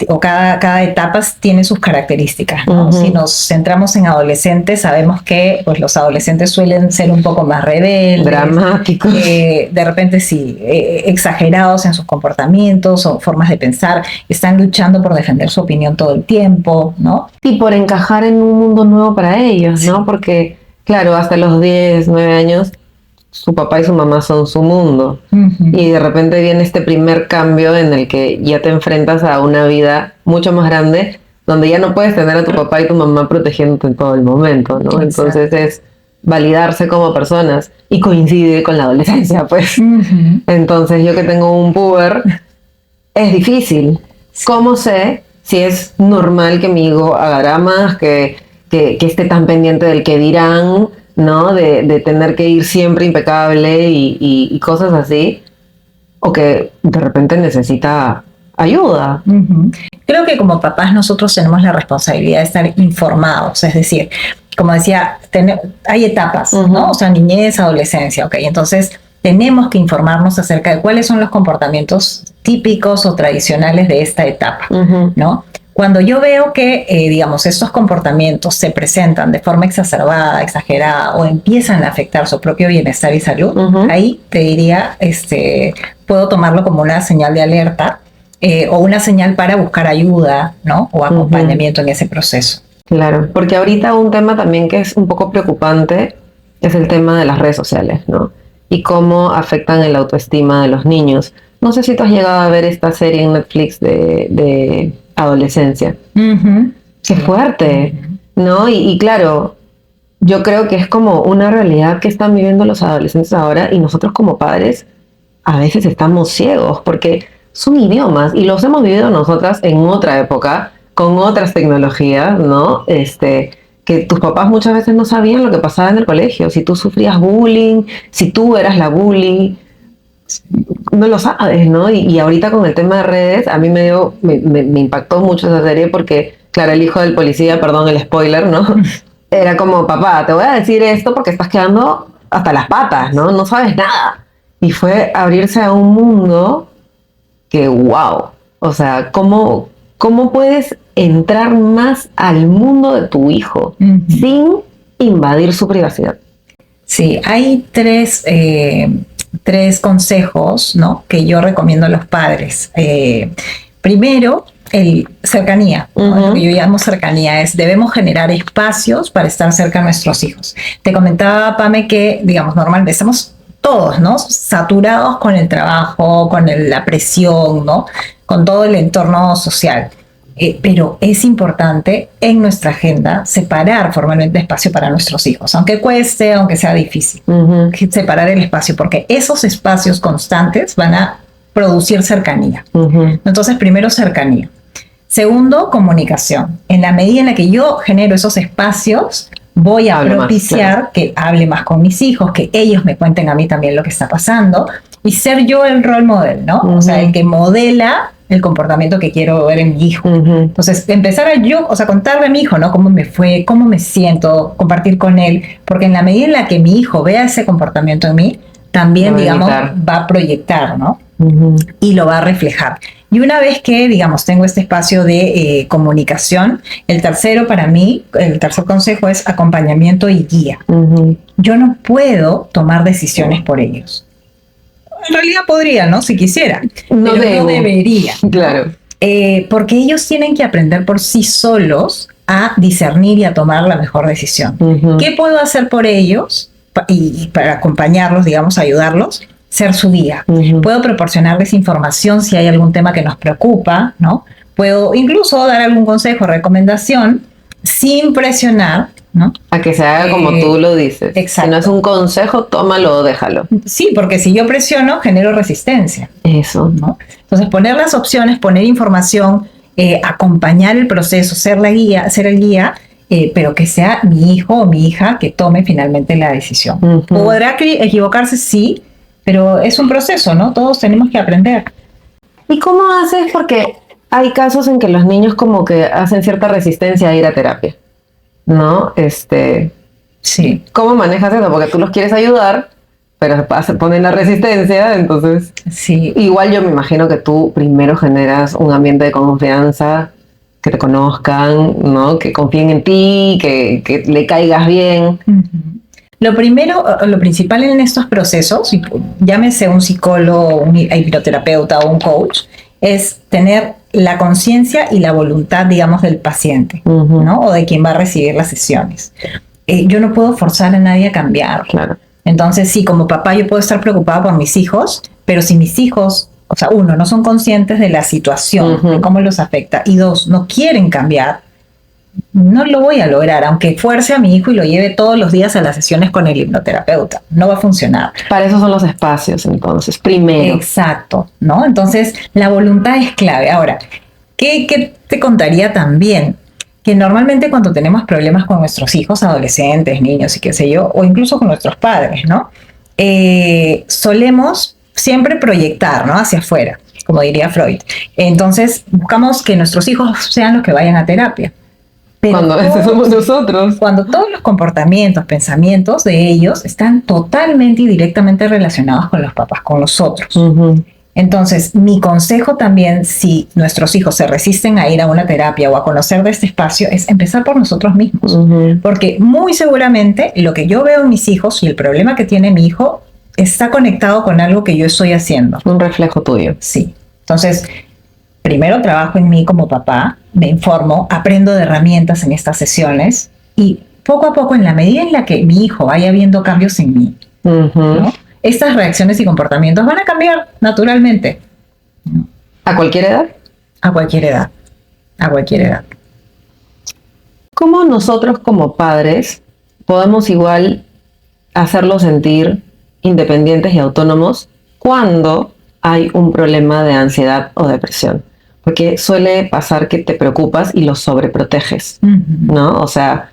o cada etapa tiene sus características, ¿no? Uh-huh. Si nos centramos en adolescentes, sabemos que pues, los adolescentes suelen ser un poco más rebeldes, dramáticos, de repente sí, exagerados en sus comportamientos o formas de pensar, están luchando por defender su opinión todo el tiempo, ¿no? Y por encajar en un mundo nuevo para ellos, sí. ¿no? Porque, claro, hasta los 10, 9 años, su papá y su mamá son su mundo. Uh-huh. Y de repente viene este primer cambio en el que ya te enfrentas a una vida mucho más grande, donde ya no puedes tener a tu papá y tu mamá protegiéndote en todo el momento, ¿no? Exacto. Entonces es validarse como personas y coincide con la adolescencia, pues. Uh-huh. Entonces yo que tengo un puber, es difícil. ¿Cómo sé si es normal que mi hijo haga dramas, que esté tan pendiente del que dirán, ¿no? De tener que ir siempre impecable y cosas así, o que de repente necesita ayuda? Uh-huh. Creo que como papás nosotros tenemos la responsabilidad de estar informados, es decir, como decía, hay etapas, uh-huh. ¿no? O sea, niñez, adolescencia, ok, entonces tenemos que informarnos acerca de cuáles son los comportamientos típicos o tradicionales de esta etapa, uh-huh. ¿no? Cuando yo veo que, digamos, estos comportamientos se presentan de forma exacerbada, exagerada o empiezan a afectar su propio bienestar y salud, uh-huh. ahí te diría, puedo tomarlo como una señal de alerta o una señal para buscar ayuda, ¿no? O acompañamiento en ese proceso. Claro, porque ahorita un tema también que es un poco preocupante es el tema de las redes sociales, ¿no? Y cómo afectan el autoestima de los niños. No sé si tú has llegado a ver esta serie en Netflix de adolescencia. Qué fuerte, ¿no? Y claro, yo creo que es como una realidad que están viviendo los adolescentes ahora y nosotros como padres a veces estamos ciegos porque son idiomas y los hemos vivido nosotras en otra época, con otras tecnologías, ¿no? Que tus papás muchas veces no sabían lo que pasaba en el colegio, si tú sufrías bullying, si tú eras la bully, no lo sabes, ¿no? Y ahorita con el tema de redes, a mí me impactó mucho esa serie porque, claro, el hijo del policía, perdón el spoiler, ¿no? Era como, papá, te voy a decir esto porque estás quedando hasta las patas, ¿no? No sabes nada. Y fue abrirse a un mundo que, wow, o sea, ¿cómo puedes entrar más al mundo de tu hijo sin invadir su privacidad? Sí, hay tres consejos, ¿no?, que yo recomiendo a los padres. Primero, cercanía, ¿no? Lo que yo llamo cercanía es debemos generar espacios para estar cerca de nuestros hijos. Te comentaba, Pame, que, digamos, normalmente estamos todos, ¿no?, saturados con el trabajo, con la presión, ¿no?, con todo el entorno social. Pero es importante en nuestra agenda separar formalmente espacio para nuestros hijos, aunque cueste, aunque sea difícil, separar el espacio, porque esos espacios constantes van a producir cercanía. Entonces, primero, cercanía. Segundo, comunicación. En la medida en la que yo genero esos espacios, voy a propiciar que hable más con mis hijos, que ellos me cuenten a mí también lo que está pasando, y ser yo el role model, ¿no? O sea, el que modela el comportamiento que quiero ver en mi hijo. Entonces, empezar a contarle a mi hijo, ¿no?, cómo me fue, cómo me siento, compartir con él, porque en la medida en la que mi hijo vea ese comportamiento en mí, también, digamos, va a proyectar, ¿no? Y lo va a reflejar. Y una vez que, digamos, tengo este espacio de comunicación, el tercer consejo es acompañamiento y guía. Yo no puedo tomar decisiones por ellos. En realidad podría, ¿no?, si quisiera, pero no debería. Claro. Porque ellos tienen que aprender por sí solos a discernir y a tomar la mejor decisión. ¿Qué puedo hacer por ellos y para acompañarlos, digamos, ayudarlos? Ser su guía. Puedo proporcionarles información si hay algún tema que nos preocupa, ¿no? Puedo incluso dar algún consejo, recomendación, sin presionar, ¿no?, a que se haga como tú lo dices. Exacto. Si no es un consejo, tómalo o déjalo. Sí, porque si yo presiono, genero resistencia. Eso, ¿no? Entonces, poner las opciones, poner información, acompañar el proceso, ser el guía, pero que sea mi hijo o mi hija que tome finalmente la decisión. Podrá equivocarse, sí, pero es un proceso, ¿no? Todos tenemos que aprender. ¿Y cómo haces? Porque hay casos en que los niños como que hacen cierta resistencia a ir a terapia, ¿no? Sí. ¿Cómo manejas eso? Porque tú los quieres ayudar, pero se ponen la resistencia, entonces... Sí. Igual yo me imagino que tú primero generas un ambiente de confianza, que te conozcan, ¿no?, que confíen en ti, que le caigas bien. Lo primero, lo principal en estos procesos, llámese un psicólogo, un hipnoterapeuta o un coach, es tener la conciencia y la voluntad, digamos, del paciente, ¿no?, o de quien va a recibir las sesiones. Yo no puedo forzar a nadie a cambiar. Claro. Entonces, sí, como papá yo puedo estar preocupada por mis hijos, pero si mis hijos, o sea, uno, no son conscientes de la situación, de cómo los afecta, y dos, no quieren cambiar, no lo voy a lograr, aunque fuerce a mi hijo y lo lleve todos los días a las sesiones con el hipnoterapeuta. No va a funcionar. Para eso son los espacios, entonces, primero. Exacto, ¿no? Entonces, la voluntad es clave. Ahora, ¿qué te contaría también? Que normalmente cuando tenemos problemas con nuestros hijos, adolescentes, niños y qué sé yo, o incluso con nuestros padres, ¿no?, solemos siempre proyectar, ¿no?, hacia afuera, como diría Freud. Entonces, buscamos que nuestros hijos sean los que vayan a terapia. Pero cuando ese somos nosotros. Cuando todos los comportamientos, pensamientos de ellos están totalmente y directamente relacionados con los papás, con nosotros. Entonces, mi consejo también, si nuestros hijos se resisten a ir a una terapia o a conocer de este espacio, es empezar por nosotros mismos. Porque muy seguramente lo que yo veo en mis hijos y el problema que tiene mi hijo está conectado con algo que yo estoy haciendo. Un reflejo tuyo. Sí. Entonces, primero trabajo en mí como papá, me informo, aprendo de herramientas en estas sesiones y poco a poco, en la medida en la que mi hijo vaya viendo cambios en mí, ¿no? Estas reacciones y comportamientos van a cambiar naturalmente. ¿A cualquier edad? A cualquier edad. A cualquier edad. ¿Cómo nosotros como padres podemos igual hacerlos sentir independientes y autónomos cuando hay un problema de ansiedad o depresión? Porque suele pasar que te preocupas y los sobreproteges, ¿no? O sea,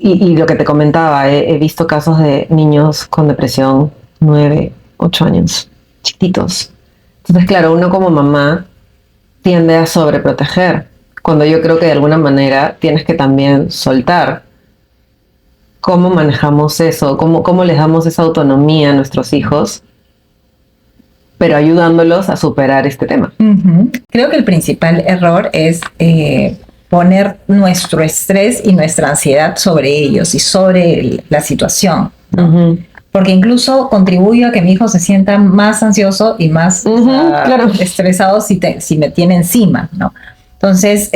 y lo que te comentaba, he visto casos de niños con depresión 9, 8 años, chiquitos. Entonces, claro, uno como mamá tiende a sobreproteger, cuando yo creo que de alguna manera tienes que también soltar. ¿Cómo manejamos eso? ¿Cómo les damos esa autonomía a nuestros hijos, pero ayudándolos a superar este tema? Creo que el principal error es poner nuestro estrés y nuestra ansiedad sobre ellos y sobre la situación, ¿no? Porque incluso contribuyo a que mi hijo se sienta más ansioso y más claro, estresado si me tiene encima, ¿no? Entonces,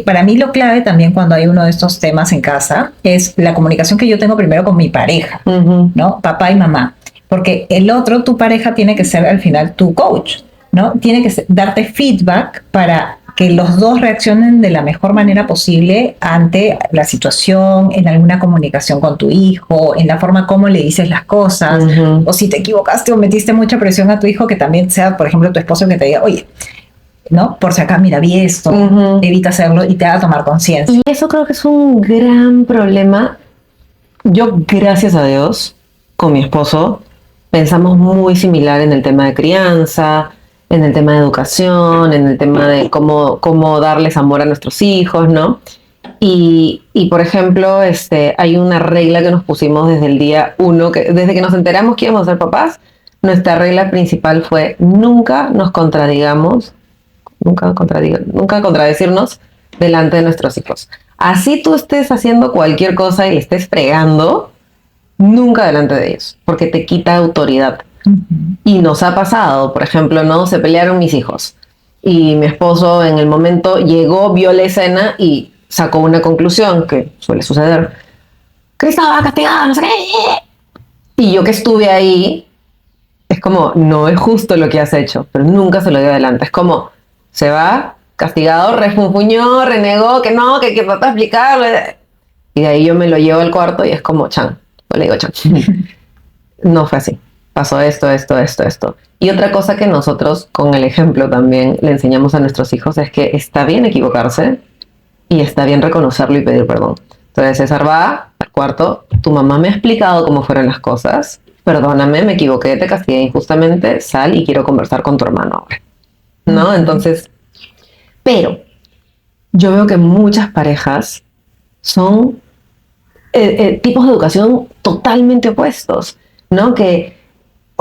para mí lo clave también cuando hay uno de estos temas en casa es la comunicación que yo tengo primero con mi pareja, ¿no? Papá y mamá. Porque el otro, tu pareja, tiene que ser al final tu coach, ¿no? Tiene que darte feedback para que los dos reaccionen de la mejor manera posible ante la situación, en alguna comunicación con tu hijo, en la forma como le dices las cosas, o si te equivocaste o metiste mucha presión a tu hijo, que también sea, por ejemplo, tu esposo que te diga, oye, ¿no? Por si acá, mira, vi esto, evita hacerlo y te haga tomar conciencia. Y eso creo que es un gran problema. Yo, gracias a Dios, con mi esposo, pensamos muy similar en el tema de crianza, en el tema de educación, en el tema de cómo darles amor a nuestros hijos, ¿no? Y por ejemplo, hay una regla que nos pusimos desde el día 1, que desde que nos enteramos que íbamos a ser papás, nuestra regla principal fue nunca nos contradigamos, nunca contradecirnos delante de nuestros hijos. Así tú estés haciendo cualquier cosa y le estés fregando, nunca delante de ellos, porque te quita autoridad. Y nos ha pasado, por ejemplo, ¿no? Se pelearon mis hijos y mi esposo en el momento llegó, vio la escena y sacó una conclusión que suele suceder. Cristo va castigado, no sé qué. Y yo que estuve ahí, es como, no es justo lo que has hecho, pero nunca se lo dio adelante. Es como, se va castigado, refunfuñó, renegó, que no, que trató de explicarlo. Y de ahí yo me lo llevo al cuarto y es como, chan, le digo chan. No fue así. Pasó esto. Y otra cosa que nosotros, con el ejemplo también, le enseñamos a nuestros hijos es que está bien equivocarse y está bien reconocerlo y pedir perdón. Entonces César va al cuarto, tu mamá me ha explicado cómo fueron las cosas, perdóname, me equivoqué, te castigué injustamente, sal y quiero conversar con tu hermano ahora, ¿no? Entonces, pero yo veo que muchas parejas son tipos de educación totalmente opuestos, ¿no? Que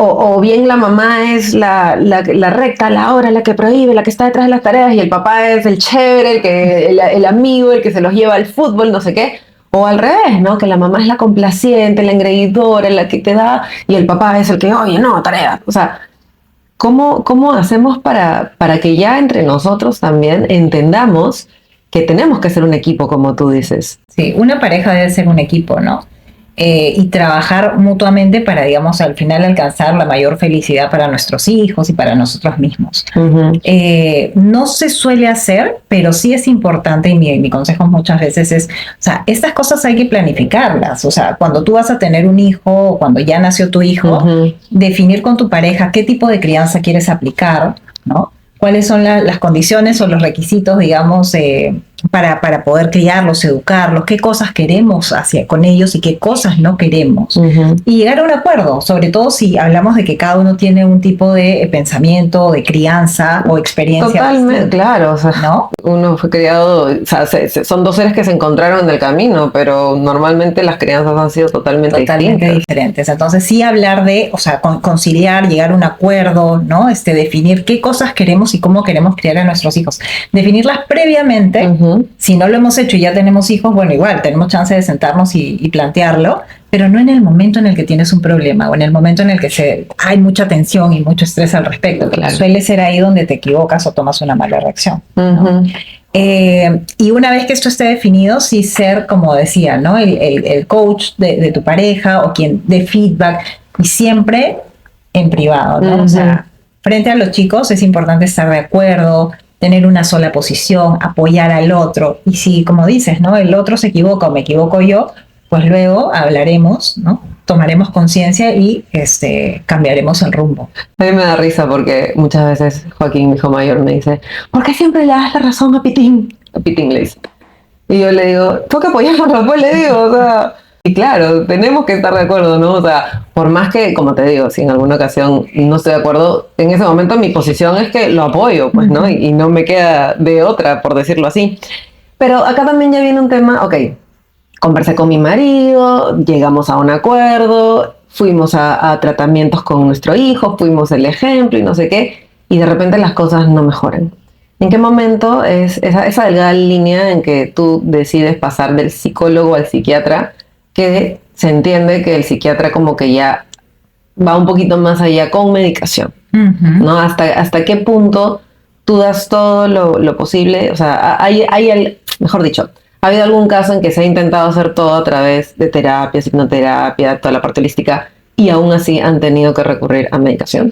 o bien la mamá es la recta, la hora, la que prohíbe, la que está detrás de las tareas, y el papá es el chévere, el amigo, el que se los lleva al fútbol, no sé qué. O al revés, ¿no? Que la mamá es la complaciente, la engreidora, la que te da, y el papá es el que, oye, no, tarea. O sea, ¿cómo hacemos para que ya entre nosotros también entendamos que tenemos que ser un equipo, como tú dices? Sí, una pareja debe ser un equipo, ¿no? Y trabajar mutuamente para, digamos, al final alcanzar la mayor felicidad para nuestros hijos y para nosotros mismos. No se suele hacer, pero sí es importante, y mi consejo muchas veces es, o sea, estas cosas hay que planificarlas. O sea, cuando tú vas a tener un hijo, o cuando ya nació tu hijo, definir con tu pareja qué tipo de crianza quieres aplicar, ¿no? Cuáles son las condiciones o los requisitos, digamos, para poder criarlos, educarlos, qué cosas queremos con ellos y qué cosas no queremos. Y llegar a un acuerdo, sobre todo si hablamos de que cada uno tiene un tipo de pensamiento, de crianza o experiencia. Totalmente, claro. O sea, ¿no? Uno fue criado, o sea, son dos seres que se encontraron en el camino, pero normalmente las crianzas han sido totalmente diferentes. Entonces sí hablar de, o sea, conciliar, llegar a un acuerdo, ¿no? Definir qué cosas queremos y cómo queremos criar a nuestros hijos. Definirlas previamente, Si no lo hemos hecho y ya tenemos hijos, bueno, igual tenemos chance de sentarnos y plantearlo, pero no en el momento en el que tienes un problema o en el momento en el que hay mucha tensión y mucho estrés al respecto. Claro. Suele ser ahí donde te equivocas o tomas una mala reacción, ¿no? Y una vez que esto esté definido, sí ser, como decía, ¿no? el coach de tu pareja o quien dé feedback, y siempre en privado, ¿no? O sea, frente a los chicos es importante estar de acuerdo, tener una sola posición, apoyar al otro. Y si, como dices, ¿no? El otro se equivoca o me equivoco yo, pues luego hablaremos, ¿no? Tomaremos conciencia y cambiaremos el rumbo. A mí me da risa porque muchas veces Joaquín, mi hijo mayor, me dice, ¿por qué siempre le das la razón a Pitín? A Pitín le dice. Y yo le digo, tengo que apoyarlo, pues le digo, o sea... Y claro, tenemos que estar de acuerdo, ¿no? O sea, por más que, como te digo, si en alguna ocasión no estoy de acuerdo, en ese momento mi posición es que lo apoyo, pues, ¿no? Y no me queda de otra, por decirlo así. Pero acá también ya viene un tema, ok, conversé con mi marido, llegamos a un acuerdo, fuimos a tratamientos con nuestro hijo, fuimos el ejemplo y no sé qué, y de repente las cosas no mejoran. ¿En qué momento es esa delgada línea en que tú decides pasar del psicólogo al psiquiatra, que se entiende que el psiquiatra como que ya va un poquito más allá con medicación, ¿no? ¿Hasta qué punto tú das todo lo posible? O sea, mejor dicho, ¿ha habido algún caso en que se ha intentado hacer todo a través de terapias, hipnoterapia, toda la parte holística, y aún así han tenido que recurrir a medicación?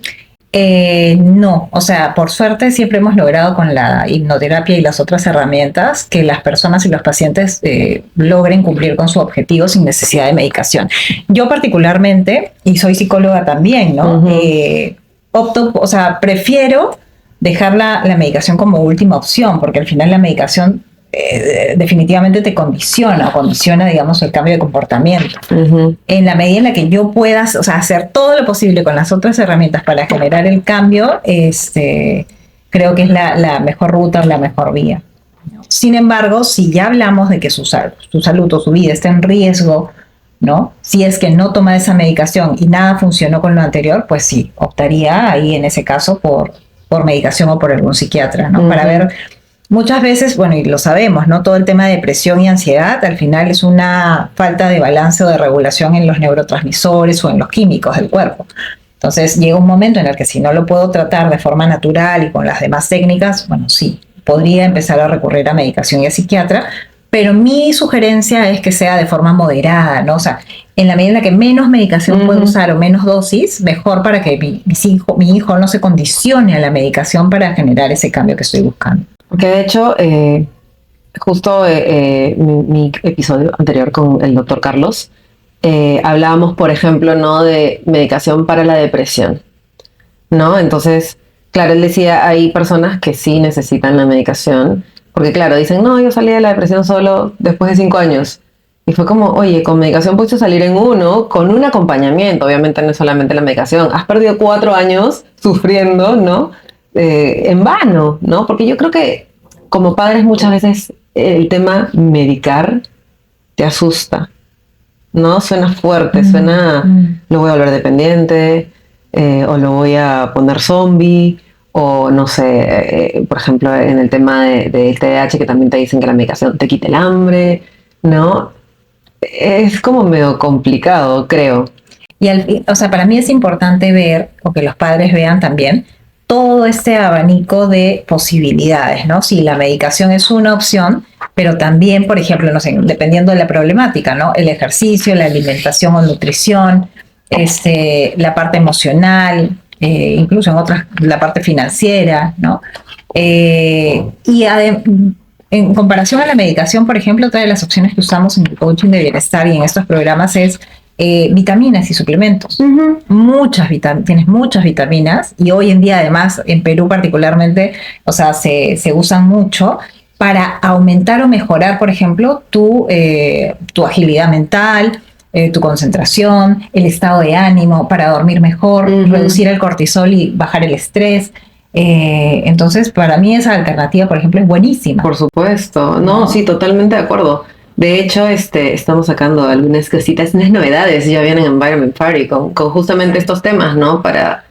No, o sea, por suerte siempre hemos logrado con la hipnoterapia y las otras herramientas que las personas y los pacientes logren cumplir con su objetivo sin necesidad de medicación. Yo particularmente, y soy psicóloga también, ¿no? Prefiero dejar la medicación como última opción, porque al final la medicación definitivamente te condiciona, digamos, el cambio de comportamiento. En la medida en la que yo pueda, o sea, hacer todo lo posible con las otras herramientas para generar el cambio, creo que es la mejor ruta o la mejor vía. Sin embargo, si ya hablamos de que su salud o su vida está en riesgo, ¿no? Si es que no toma esa medicación y nada funcionó con lo anterior, pues sí, optaría ahí en ese caso por medicación o por algún psiquiatra, ¿no? Para ver. Muchas veces, bueno, y lo sabemos, ¿no? Todo el tema de depresión y ansiedad al final es una falta de balance o de regulación en los neurotransmisores o en los químicos del cuerpo. Entonces llega un momento en el que si no lo puedo tratar de forma natural y con las demás técnicas, bueno, sí, podría empezar a recurrir a medicación y a psiquiatra, pero mi sugerencia es que sea de forma moderada, ¿no? O sea, en la medida en la que menos medicación puedo usar o menos dosis, mejor para que mi hijo no se condicione a la medicación para generar ese cambio que estoy buscando. Porque de hecho, justo mi episodio anterior con el doctor Carlos, hablábamos, por ejemplo, ¿no? de medicación para la depresión, ¿no? Entonces, claro, él decía, hay personas que sí necesitan la medicación, porque claro, dicen, no, yo salí de la depresión solo después de 5 años. Y fue como, oye, con medicación puedes salir en 1, con un acompañamiento, obviamente no es solamente la medicación. Has perdido 4 años sufriendo, ¿no? En vano, ¿no? Porque yo creo que como padres muchas veces el tema medicar te asusta, ¿no? Suena fuerte, lo voy a volver dependiente, o lo voy a poner zombie, o no sé, por ejemplo, en el tema del TDAH, que también te dicen que la medicación te quita el hambre, ¿no? Es como medio complicado, creo. Y para mí es importante ver, o que los padres vean también, todo este abanico de posibilidades, ¿no? Si la medicación es una opción, pero también, por ejemplo, no sé, dependiendo de la problemática, ¿no? El ejercicio, la alimentación o nutrición, la parte emocional, incluso en otras, la parte financiera, ¿no? En comparación a la medicación, por ejemplo, otra de las opciones que usamos en el coaching de bienestar y en estos programas es vitaminas y suplementos. Tienes muchas vitaminas, y hoy en día además en Perú particularmente, o sea, se usan mucho para aumentar o mejorar, por ejemplo, tu agilidad mental, tu concentración, el estado de ánimo, para dormir mejor, reducir el cortisol y bajar el estrés. Entonces, para mí esa alternativa, por ejemplo, es buenísima. Por supuesto, no, sí, totalmente de acuerdo. De hecho, estamos sacando algunas cositas, unas novedades, ya vienen en Environment Party con justamente estos temas, ¿no? Para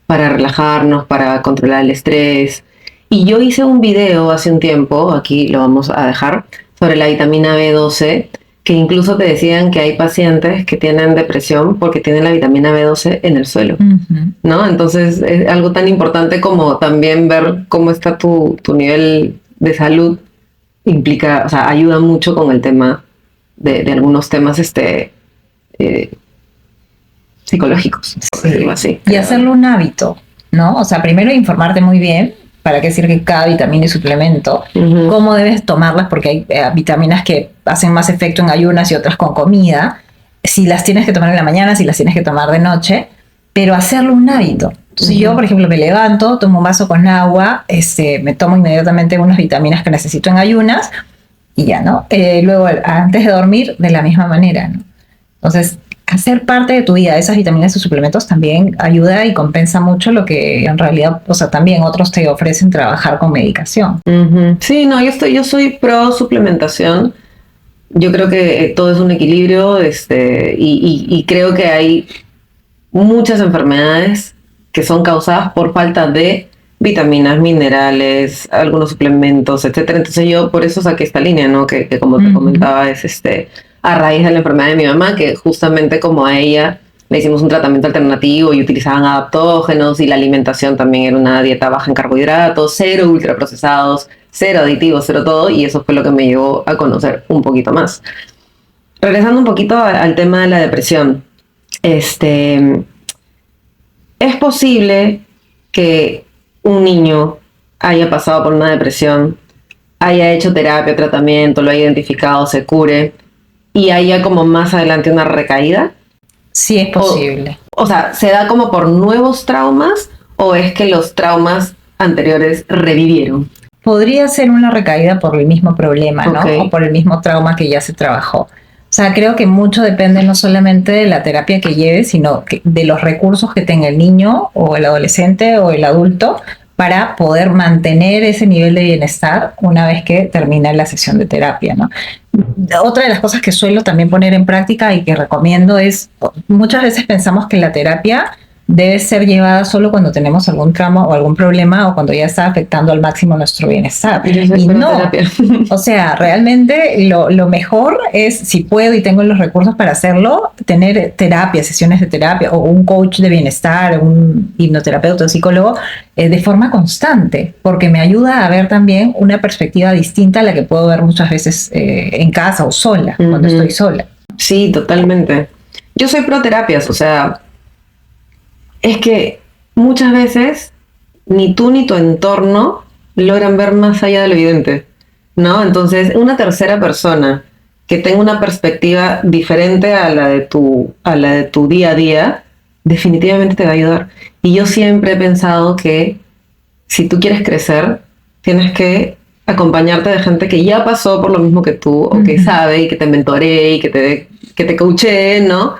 relajarnos, para controlar el estrés. Y yo hice un video hace un tiempo, aquí lo vamos a dejar, sobre la vitamina B12, que incluso te decían que hay pacientes que tienen depresión porque tienen la vitamina B12 en el suelo, ¿no? Entonces es algo tan importante como también ver cómo está tu nivel de salud, implica, o sea, ayuda mucho con el tema de algunos temas psicológicos, por decirlo así. Y hacerlo un hábito, ¿no? O sea, primero informarte muy bien para qué sirve cada vitamina y suplemento, cómo debes tomarlas, porque hay vitaminas que hacen más efecto en ayunas y otras con comida, si las tienes que tomar en la mañana, si las tienes que tomar de noche, pero hacerlo un hábito. Entonces yo, por ejemplo, me levanto, tomo un vaso con agua, me tomo inmediatamente unas vitaminas que necesito en ayunas y ya, ¿no? Luego, antes de dormir, de la misma manera, ¿no? Entonces, hacer parte de tu vida esas vitaminas y suplementos también ayuda y compensa mucho lo que en realidad, o sea, también otros te ofrecen trabajar con medicación. Sí, no, yo soy pro suplementación. Yo creo que todo es un equilibrio, y creo que hay muchas enfermedades que son causadas por falta de vitaminas, minerales, algunos suplementos, etcétera. Entonces yo por eso saqué esta línea, ¿no? Que como te comentaba, es a raíz de la enfermedad de mi mamá, que justamente como a ella le hicimos un tratamiento alternativo y utilizaban adaptógenos y la alimentación también era una dieta baja en carbohidratos, cero ultraprocesados, cero aditivos, cero todo, y eso fue lo que me llevó a conocer un poquito más. Regresando un poquito al tema de la depresión, es posible que un niño haya pasado por una depresión, haya hecho terapia, tratamiento, lo haya identificado, se cure, y haya como más adelante una recaída. Sí, es posible. O sea, ¿se da como por nuevos traumas o es que los traumas anteriores revivieron? Podría ser una recaída por el mismo problema, ¿no? O por el mismo trauma que ya se trabajó. O sea, creo que mucho depende no solamente de la terapia que lleve, sino de los recursos que tenga el niño o el adolescente o el adulto para poder mantener ese nivel de bienestar una vez que termina la sesión de terapia, ¿no? Otra de las cosas que suelo también poner en práctica y que recomiendo es, muchas veces pensamos que la terapia debe ser llevada solo cuando tenemos algún trauma o algún problema o cuando ya está afectando al máximo nuestro bienestar. Y no, o sea, realmente lo mejor es, si puedo y tengo los recursos para hacerlo, tener terapia, sesiones de terapia o un coach de bienestar, un hipnoterapeuta o psicólogo de forma constante, porque me ayuda a ver también una perspectiva distinta a la que puedo ver muchas veces en casa o sola, cuando estoy sola. Sí, totalmente. Yo soy pro terapias, o sea, es que muchas veces ni tú ni tu entorno logran ver más allá de lo evidente, ¿no? Entonces, una tercera persona que tenga una perspectiva diferente a la de tu día a día, definitivamente te va a ayudar. Y yo siempre he pensado que si tú quieres crecer, tienes que acompañarte de gente que ya pasó por lo mismo que tú, o que sabe y que te mentoree y que te coachee, ¿no?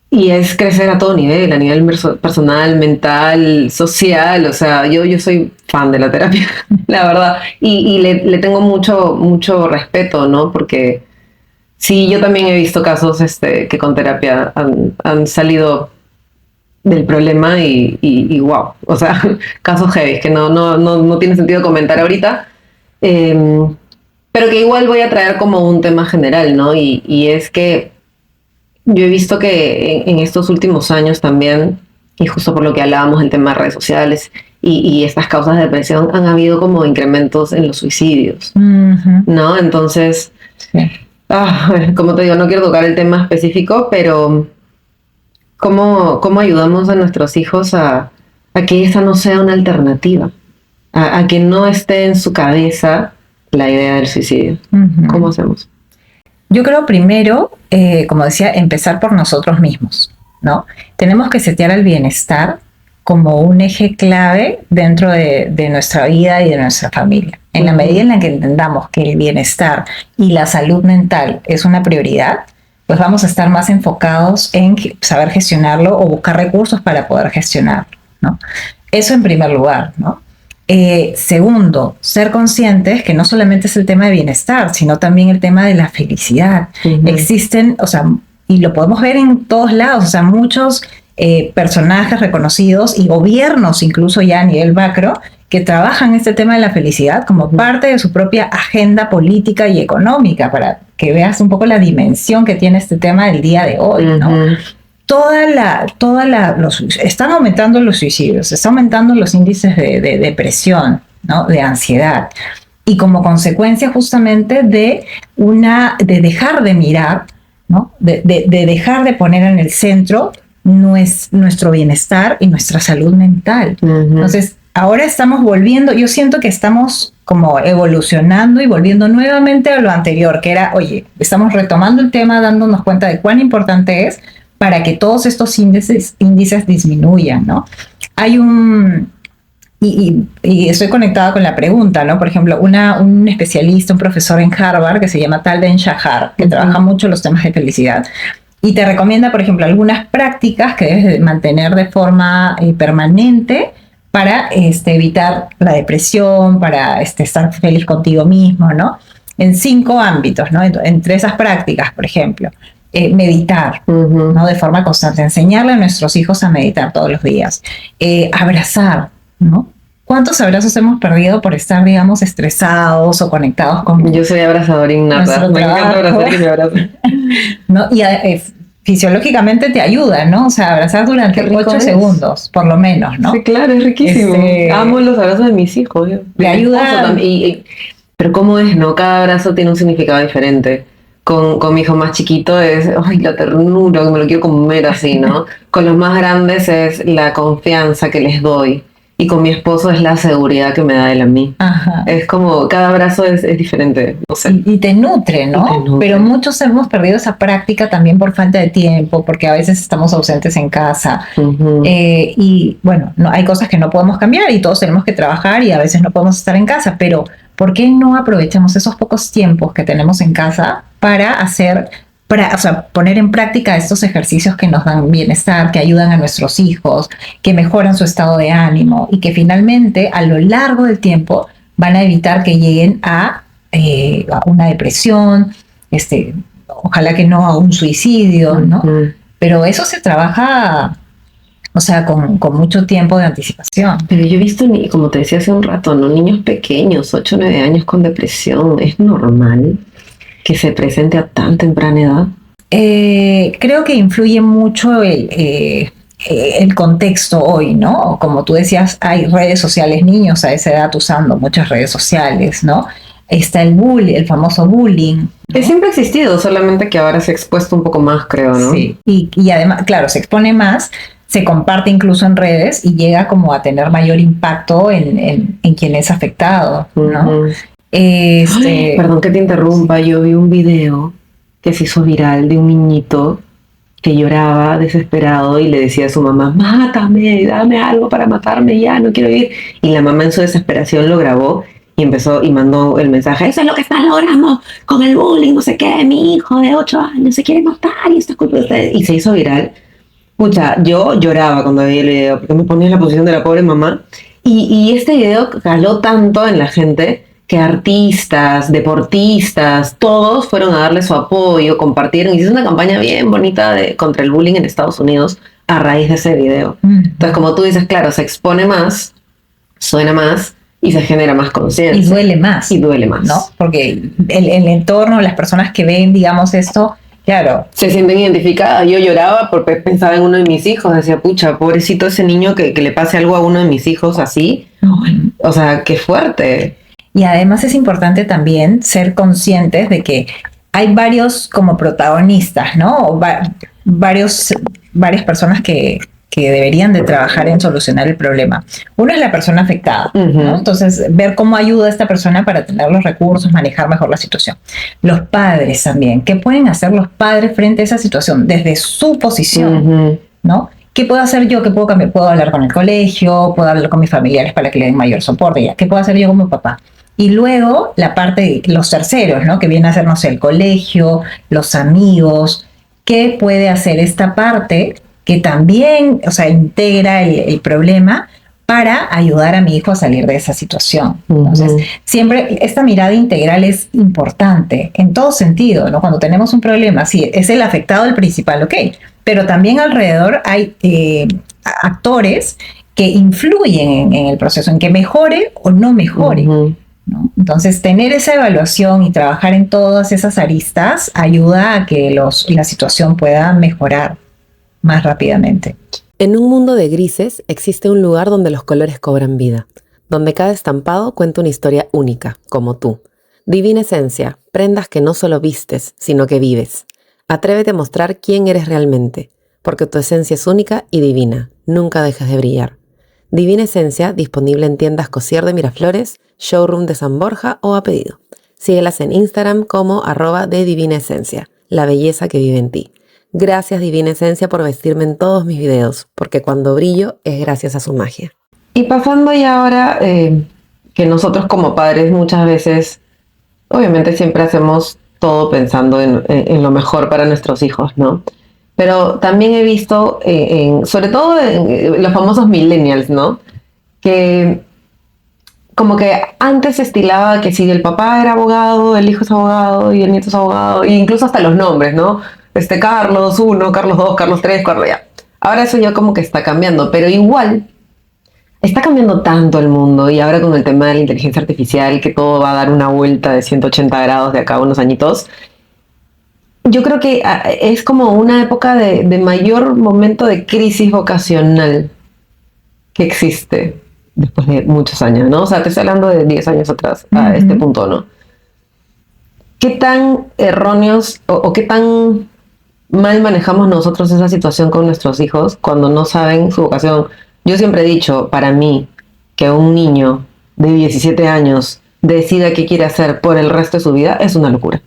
Y es crecer a todo nivel, a nivel personal, mental, social. O sea, yo soy fan de la terapia, la verdad. Y le tengo mucho respeto, ¿no? Porque sí, yo también he visto casos que con terapia han salido del problema y wow. O sea, casos heavy que no tiene sentido comentar ahorita. Pero que igual voy a traer como un tema general, ¿no? Y es que yo he visto que en estos últimos años también, y justo por lo que hablábamos, el tema de redes sociales y estas causas de depresión, han habido como incrementos en los suicidios, ¿no? Entonces, como te digo, no quiero tocar el tema específico, pero ¿cómo ayudamos a nuestros hijos a que esa no sea una alternativa? A que no esté en su cabeza la idea del suicidio. ¿Cómo hacemos? Yo creo primero, como decía, empezar por nosotros mismos, ¿no? Tenemos que setear el bienestar como un eje clave dentro de nuestra vida y de nuestra familia. En la medida en la que entendamos que el bienestar y la salud mental es una prioridad, pues vamos a estar más enfocados en saber gestionarlo o buscar recursos para poder gestionarlo, ¿no? Eso en primer lugar, ¿no? Segundo, ser conscientes que no solamente es el tema de bienestar, sino también el tema de la felicidad. Existen, o sea, y lo podemos ver en todos lados, o sea, muchos personajes reconocidos y gobiernos incluso ya a nivel macro que trabajan este tema de la felicidad como parte de su propia agenda política y económica, para que veas un poco la dimensión que tiene este tema del día de hoy, ¿no? Están aumentando los suicidios, están aumentando los índices de depresión, ¿no? De ansiedad, y como consecuencia justamente de dejar de mirar, ¿no? De dejar de poner en el centro nuestro bienestar y nuestra salud mental. Entonces, ahora estamos volviendo, yo siento que estamos como evolucionando y volviendo nuevamente a lo anterior, que era, oye, estamos retomando el tema, dándonos cuenta de cuán importante es para que todos estos índices disminuyan, ¿no? Hay y estoy conectada con la pregunta, ¿no? Por ejemplo, un especialista, un profesor en Harvard que se llama Tal Ben-Shahar, que trabaja mucho los temas de felicidad, y te recomienda, por ejemplo, algunas prácticas que debes de mantener de forma permanente para evitar la depresión, para estar feliz contigo mismo, ¿no? En 5 ámbitos, ¿no? Entre esas prácticas, por ejemplo, meditar, ¿no? De forma constante, enseñarle a nuestros hijos a meditar todos los días, abrazar, ¿no? ¿Cuántos abrazos hemos perdido por estar, digamos, estresados o conectados con... Yo soy abrazadora innata, me encanta abrazar y me abrazo. ¿No? Y fisiológicamente te ayuda, ¿no? O sea, abrazar durante 8 segundos, por lo menos, ¿no? Sí, claro, es riquísimo. Amo los abrazos de mis hijos. Te ayuda... Pero ¿cómo es, no? Cada abrazo tiene un significado diferente. Con mi hijo más chiquito es, ay, la ternura, que me lo quiero comer así, ¿no? Con los más grandes es la confianza que les doy. Y con mi esposo es la seguridad que me da él a mí. Ajá. Es como, cada abrazo es diferente, no sé. Y te nutre, ¿no? Pero muchos hemos perdido esa práctica también por falta de tiempo, porque a veces estamos ausentes en casa. Y bueno, hay cosas que no podemos cambiar y todos tenemos que trabajar y a veces no podemos estar en casa, pero ¿por qué no aprovechamos esos pocos tiempos que tenemos en casa para poner en práctica estos ejercicios que nos dan bienestar, que ayudan a nuestros hijos, que mejoran su estado de ánimo y que finalmente a lo largo del tiempo van a evitar que lleguen a una depresión, ojalá que no a un suicidio, ¿no? Pero eso se trabaja, o sea, con mucho tiempo de anticipación. Pero yo he visto, como te decía hace un rato, ¿no? Niños pequeños, 8 o 9 años con depresión. ¿Es normal que se presente a tan temprana edad? Creo que influye mucho el contexto hoy, ¿no? Como tú decías, hay redes sociales, niños a esa edad usando muchas redes sociales, ¿no? Está el bullying, el famoso bullying, ¿no? Que siempre ha existido, solamente que ahora se ha expuesto un poco más, creo, ¿no? Sí, y además, claro, se expone más, se comparte incluso en redes y llega como a tener mayor impacto en quien es afectado, ¿no? Ay, perdón que te interrumpa, yo vi un video que se hizo viral de un niñito que lloraba desesperado y le decía a su mamá, mátame, dame algo para matarme ya, no quiero vivir. Y la mamá en su desesperación lo grabó y empezó y mandó el mensaje, eso es lo que están logrando con el bullying, no sé qué, mi hijo de 8 años se quiere matar y esto es culpa de ustedes. Y se hizo viral. Pucha, yo lloraba cuando vi el video porque me ponía en la posición de la pobre mamá. Y este video caló tanto en la gente que artistas, deportistas, todos fueron a darle su apoyo, compartieron, y hizo una campaña bien bonita contra el bullying en Estados Unidos a raíz de ese video. Entonces, como tú dices, claro, se expone más, suena más y se genera más conciencia. Y duele más. Y duele más. ¿No? Porque el entorno, las personas que ven, digamos, esto, claro, se sienten identificadas. Yo lloraba porque pensaba en uno de mis hijos, decía, pucha, pobrecito ese niño que le pase algo a uno de mis hijos así. O sea, qué fuerte. Y además es importante también ser conscientes de que hay varios como protagonistas, ¿no? Varias personas que deberían de trabajar en solucionar el problema. Uno es la persona afectada, ¿no? Entonces, ver cómo ayuda a esta persona para tener los recursos, manejar mejor la situación. Los padres también. ¿Qué pueden hacer los padres frente a esa situación desde su posición, ¿no? ¿Qué puedo hacer yo? ¿Qué puedo cambiar? Puedo hablar con el colegio, puedo hablar con mis familiares para que le den mayor soporte. ¿Qué puedo hacer yo como papá? Y luego la parte de los terceros, ¿no? Que viene a ser, no sé, el colegio, los amigos. ¿Qué puede hacer esta parte que también, o sea, integra el problema para ayudar a mi hijo a salir de esa situación? Entonces, siempre esta mirada integral es importante en todo sentido, ¿no? Cuando tenemos un problema, sí, es el afectado el principal, ok, pero también alrededor hay actores que influyen en el proceso, en que mejore o no mejore. ¿No? Entonces, tener esa evaluación y trabajar en todas esas aristas ayuda a que la situación pueda mejorar más rápidamente. En un mundo de grises existe un lugar donde los colores cobran vida, donde cada estampado cuenta una historia única, como tú. Divina Esencia, prendas que no solo vistes, sino que vives. Atrévete a mostrar quién eres realmente, porque tu esencia es única y divina. Nunca dejes de brillar. Divina Esencia, disponible en tiendas Cosier de Miraflores, Showroom de San Borja o a pedido. Síguelas en Instagram como @de Divina Esencia, la belleza que vive en ti. Gracias Divina Esencia por vestirme en todos mis videos, porque cuando brillo es gracias a su magia. Y pasando ya ahora, que nosotros como padres muchas veces, obviamente siempre hacemos todo pensando en lo mejor para nuestros hijos, ¿no? Pero también he visto, sobre todo en los famosos millennials, ¿no? Que como que antes se estilaba que si el papá era abogado, el hijo es abogado y el nieto es abogado, e incluso hasta los nombres, ¿no? Carlos 1, Carlos 2, Carlos 3, Carlos ya. Ahora eso ya como que está cambiando, pero igual está cambiando tanto el mundo y ahora con el tema de la inteligencia artificial, que todo va a dar una vuelta de 180 grados de acá a unos añitos. Yo creo que es como una época de mayor momento de crisis vocacional que existe después de muchos años, ¿no? O sea, te estoy hablando de 10 años atrás, a este punto, ¿no? ¿Qué tan erróneos o qué tan mal manejamos nosotros esa situación con nuestros hijos cuando no saben su vocación? Yo siempre he dicho, para mí, que un niño de 17 años decida qué quiere hacer por el resto de su vida es una locura.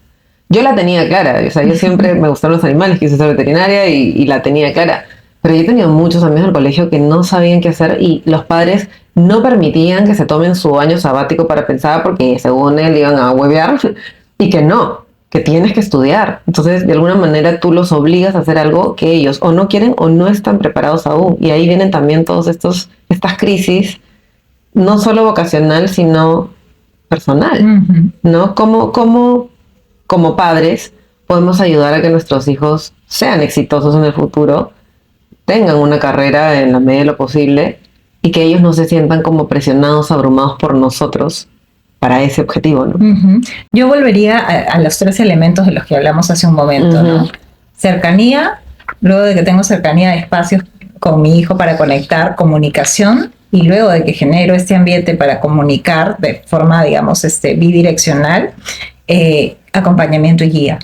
Yo la tenía clara, o sea, yo siempre me gustaron los animales, quise ser veterinaria y la tenía clara. Pero yo he tenido muchos amigos en el colegio que no sabían qué hacer y los padres no permitían que se tomen su año sabático para pensar porque según él iban a huevear y que no, que tienes que estudiar. Entonces, de alguna manera tú los obligas a hacer algo que ellos o no quieren o no están preparados aún. Y ahí vienen también todas estas crisis, no solo vocacional, sino personal, ¿no? Como padres podemos ayudar a que nuestros hijos sean exitosos en el futuro, tengan una carrera en la medida de lo posible y que ellos no se sientan como presionados, abrumados por nosotros para ese objetivo, ¿no? Yo volvería a los 3 elementos de los que hablamos hace un momento, ¿no? Cercanía, luego de que tengo cercanía de espacios con mi hijo para conectar, comunicación, y luego de que genero este ambiente para comunicar de forma, digamos, bidireccional, acompañamiento y guía.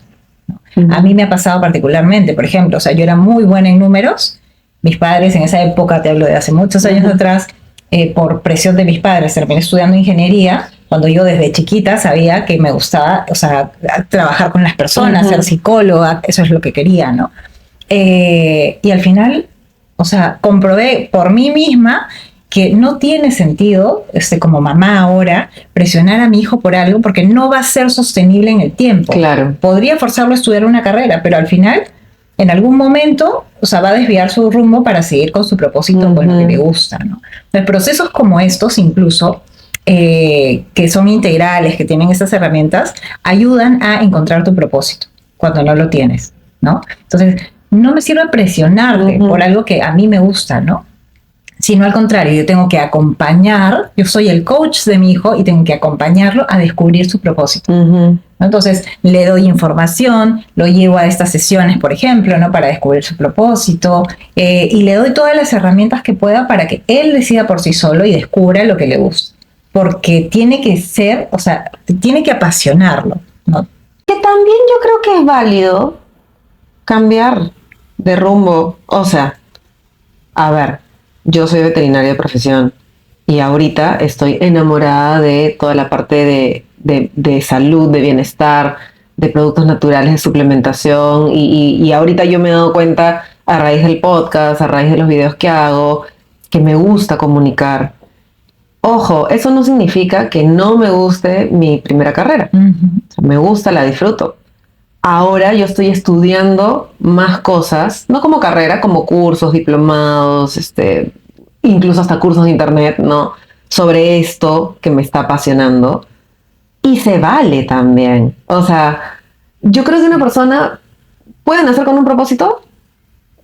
A mí me ha pasado particularmente, por ejemplo, o sea, yo era muy buena en números, mis padres en esa época, te hablo de hace muchos años atrás, por presión de mis padres, terminé estudiando ingeniería, cuando yo desde chiquita sabía que me gustaba, o sea, trabajar con las personas, ser psicóloga, eso es lo que quería, ¿no? Y al final, o sea, comprobé por mí misma que no tiene sentido, como mamá ahora, presionar a mi hijo por algo porque no va a ser sostenible en el tiempo. Claro. Podría forzarlo a estudiar una carrera, pero al final, en algún momento, o sea, va a desviar su rumbo para seguir con su propósito con lo que le gusta, ¿no? Entonces, procesos como estos, incluso, que son integrales, que tienen estas herramientas, ayudan a encontrar tu propósito cuando no lo tienes, ¿no? Entonces, no me sirve presionarte por algo que a mí me gusta, ¿no? Sino al contrario, yo tengo que acompañar, yo soy el coach de mi hijo y tengo que acompañarlo a descubrir su propósito. ¿No? Entonces, le doy información, lo llevo a estas sesiones, por ejemplo, ¿no? Para descubrir su propósito, y le doy todas las herramientas que pueda para que él decida por sí solo y descubra lo que le gusta. Porque tiene que ser, o sea, tiene que apasionarlo, ¿no? Que también yo creo que es válido cambiar de rumbo. O sea, a ver, yo soy veterinaria de profesión y ahorita estoy enamorada de toda la parte de salud, de bienestar, de productos naturales, de suplementación y ahorita yo me he dado cuenta a raíz del podcast, a raíz de los videos que hago, que me gusta comunicar. Ojo, eso no significa que no me guste mi primera carrera. O sea, me gusta, la disfruto. Ahora yo estoy estudiando más cosas, no como carrera, como cursos, diplomados, incluso hasta cursos de internet, ¿no? Sobre esto que me está apasionando. Y se vale también. O sea, yo creo que una persona puede nacer con un propósito,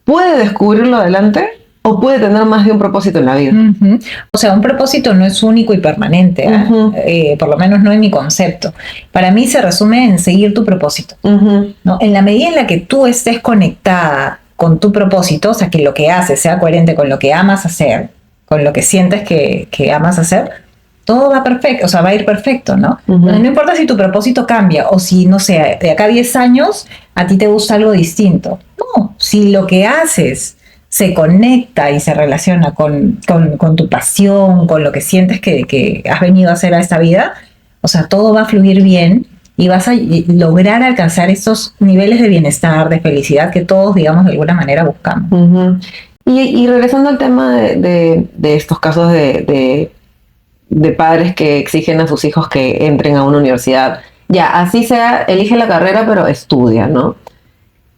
puede descubrirlo adelante, ¿O puede tener más de un propósito en la vida? Uh-huh. O sea, un propósito no es único y permanente, Uh-huh. Por lo menos no en mi concepto. Para mí se resume en seguir tu propósito, Uh-huh. ¿no? En la medida en la que tú estés conectada con tu propósito, o sea, que lo que haces sea coherente con lo que amas hacer, con lo que sientes que amas hacer, todo va perfecto, o sea, va a ir perfecto, ¿no? Uh-huh. Entonces, no importa si tu propósito cambia o si, no sé, de acá a 10 años a ti te gusta algo distinto. No, si lo que haces se conecta y se relaciona con tu pasión, con lo que sientes que has venido a hacer a esta vida, o sea, todo va a fluir bien y vas a lograr alcanzar estos niveles de bienestar, de felicidad que todos, digamos, de alguna manera buscamos. Uh-huh. Y regresando al tema de estos casos de padres que exigen a sus hijos que entren a una universidad, ya, así sea, elige la carrera, pero estudia, ¿no?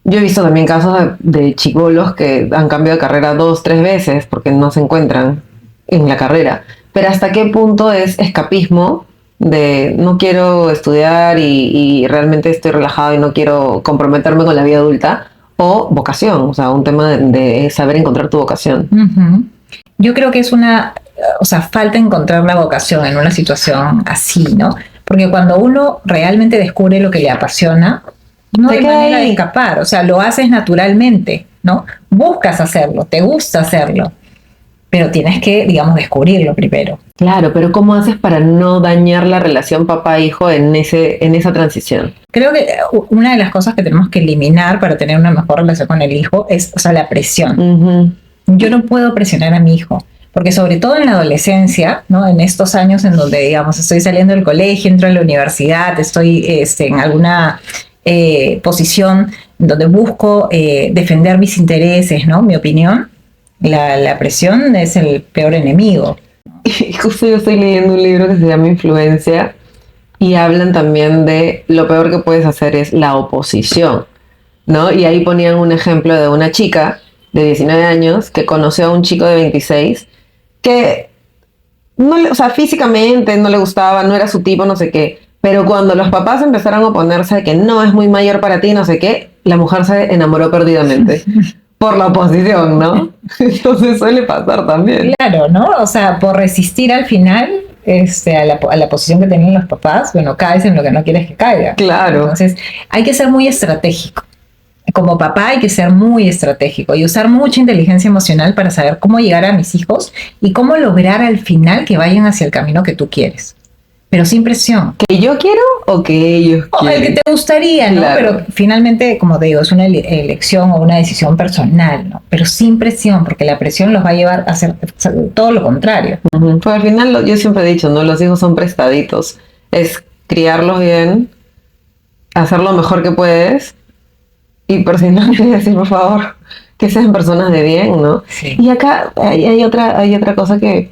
Yo he visto también casos de chibolos que han cambiado de carrera 2, 3 veces porque no se encuentran en la carrera. Pero ¿hasta qué punto es escapismo de no quiero estudiar y realmente estoy relajado y no quiero comprometerme con la vida adulta? O vocación, o sea, un tema de saber encontrar tu vocación. Uh-huh. Yo creo que es falta encontrar la vocación en una situación así, ¿no? Porque cuando uno realmente descubre lo que le apasiona, no hay manera de escapar, o sea, lo haces naturalmente, ¿no? Buscas hacerlo, te gusta hacerlo, pero tienes que, digamos, descubrirlo primero. Claro, pero ¿cómo haces para no dañar la relación papá-hijo en esa transición? Creo que una de las cosas que tenemos que eliminar para tener una mejor relación con el hijo es, o sea, la presión. Uh-huh. Yo no puedo presionar a mi hijo, porque sobre todo en la adolescencia, ¿no? En estos años en donde, digamos, estoy saliendo del colegio, entro a la universidad, estoy en alguna posición donde busco defender mis intereses, ¿no? Mi opinión, la presión es el peor enemigo. Y justo yo estoy leyendo un libro que se llama Influencia y hablan también de lo peor que puedes hacer es la oposición, ¿no? Y ahí ponían un ejemplo de una chica de 19 años que conoció a un chico de 26 que no le, o sea, físicamente no le gustaba, no era su tipo, no sé qué. Pero cuando los papás empezaron a oponerse de que no, es muy mayor para ti, no sé qué, la mujer se enamoró perdidamente. Por la oposición, ¿no? Entonces suele pasar también. Claro, ¿no? O sea, por resistir al final a la posición que tenían los papás, bueno, caes en lo que no quieres que caiga. Claro. Entonces, hay que ser muy estratégico. Como papá hay que ser muy estratégico y usar mucha inteligencia emocional para saber cómo llegar a mis hijos y cómo lograr al final que vayan hacia el camino que tú quieres. Pero sin presión. ¿Que yo quiero o que ellos quieren? El que te gustaría, ¿no? Claro. Pero finalmente, como te digo, es una elección o una decisión personal, ¿no? Pero sin presión, porque la presión los va a llevar a hacer todo lo contrario. Uh-huh. Pues al final, yo siempre he dicho, ¿no? Los hijos son prestaditos. Es criarlos bien, hacer lo mejor que puedes y persignarte y decir, por favor, que sean personas de bien, ¿no? Sí. Y acá hay otra cosa que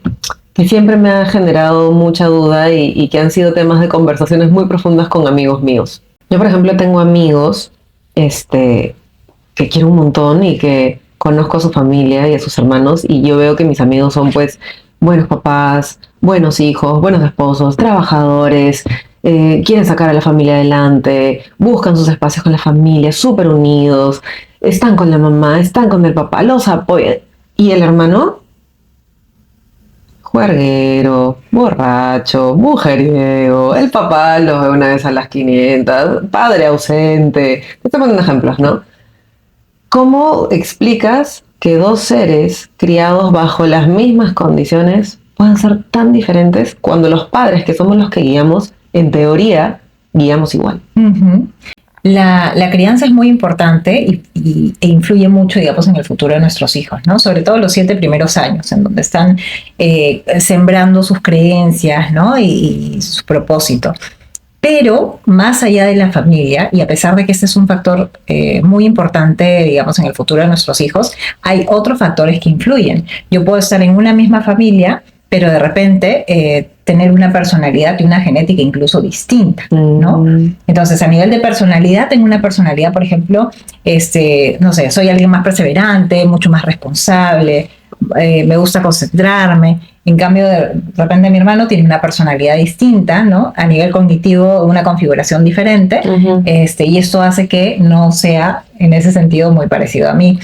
siempre me ha generado mucha duda y que han sido temas de conversaciones muy profundas con amigos míos. Yo, por ejemplo, tengo amigos que quiero un montón y que conozco a su familia y a sus hermanos y yo veo que mis amigos son, pues, buenos papás, buenos hijos, buenos esposos, trabajadores, quieren sacar a la familia adelante, buscan sus espacios con la familia, súper unidos, están con la mamá, están con el papá, los apoyan. Y el hermano, juerguero, borracho, mujeriego, el papá los ve una vez a las 500, padre ausente. Te estoy poniendo ejemplos, ¿no? ¿Cómo explicas que dos seres criados bajo las mismas condiciones puedan ser tan diferentes cuando los padres, que somos los que guiamos, en teoría, guiamos igual? Uh-huh. La crianza es muy importante e influye mucho, digamos, en el futuro de nuestros hijos, ¿no? Sobre todo los 7 primeros años, en donde están sembrando sus creencias, ¿no? Y su propósito. Pero más allá de la familia, y a pesar de que este es un factor muy importante, digamos, en el futuro de nuestros hijos, hay otros factores que influyen. Yo puedo estar en una misma familia, pero de repente tener una personalidad y una genética incluso distinta, ¿no? Entonces, a nivel de personalidad, tengo una personalidad, por ejemplo, no sé, soy alguien más perseverante, mucho más responsable, me gusta concentrarme. En cambio, de repente mi hermano tiene una personalidad distinta, ¿no? A nivel cognitivo, una configuración diferente, y esto hace que no sea, en ese sentido, muy parecido a mí.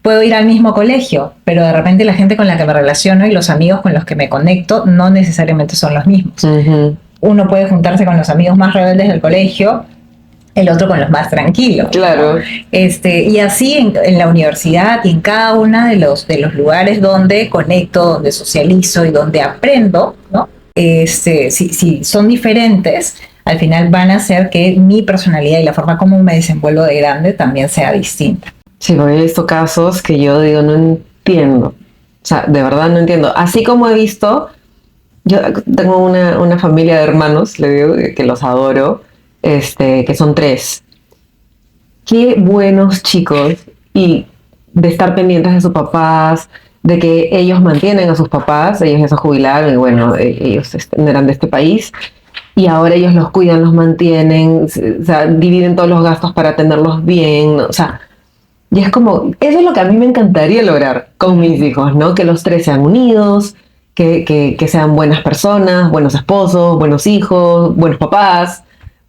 puedo ir al mismo colegio, pero de repente la gente con la que me relaciono y los amigos con los que me conecto no necesariamente son los mismos. Uno puede juntarse con los amigos más rebeldes del colegio, el otro con los más tranquilos. Claro. ¿No? Y así en la universidad y en cada uno de los lugares donde conecto, donde socializo y donde aprendo, ¿no? Si son diferentes, al final van a hacer que mi personalidad y la forma como me desenvuelvo de grande también sea distinta. Sí, porque he visto casos que yo digo, no entiendo. O sea, de verdad no entiendo. Así como he visto, yo tengo una familia de hermanos, le digo que los adoro, que son 3. Qué buenos chicos, y de estar pendientes de sus papás, de que ellos mantienen a sus papás, ellos ya se jubilaron y bueno, ellos no eran de este país, y ahora ellos los cuidan, los mantienen, o sea, dividen todos los gastos para tenerlos bien, o sea, y es como, eso es lo que a mí me encantaría lograr con mis hijos, ¿no? Que los 3 sean unidos, que sean buenas personas, buenos esposos, buenos hijos, buenos papás,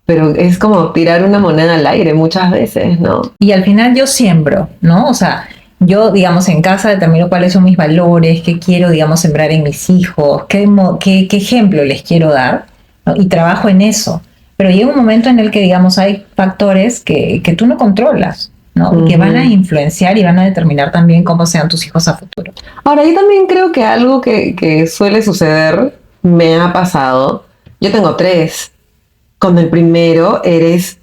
pero es como tirar una moneda al aire muchas veces, ¿no? Y al final yo siembro, ¿no? O sea, yo, digamos, en casa determino cuáles son mis valores, qué quiero, digamos, sembrar en mis hijos, qué ejemplo les quiero dar, ¿no? Y trabajo en eso. Pero llega un momento en el que, digamos, hay factores que tú no controlas, ¿no? Que van a influenciar y van a determinar también cómo sean tus hijos a futuro. Ahora, yo también creo que algo que suele suceder, me ha pasado, yo tengo 3. Con el primero eres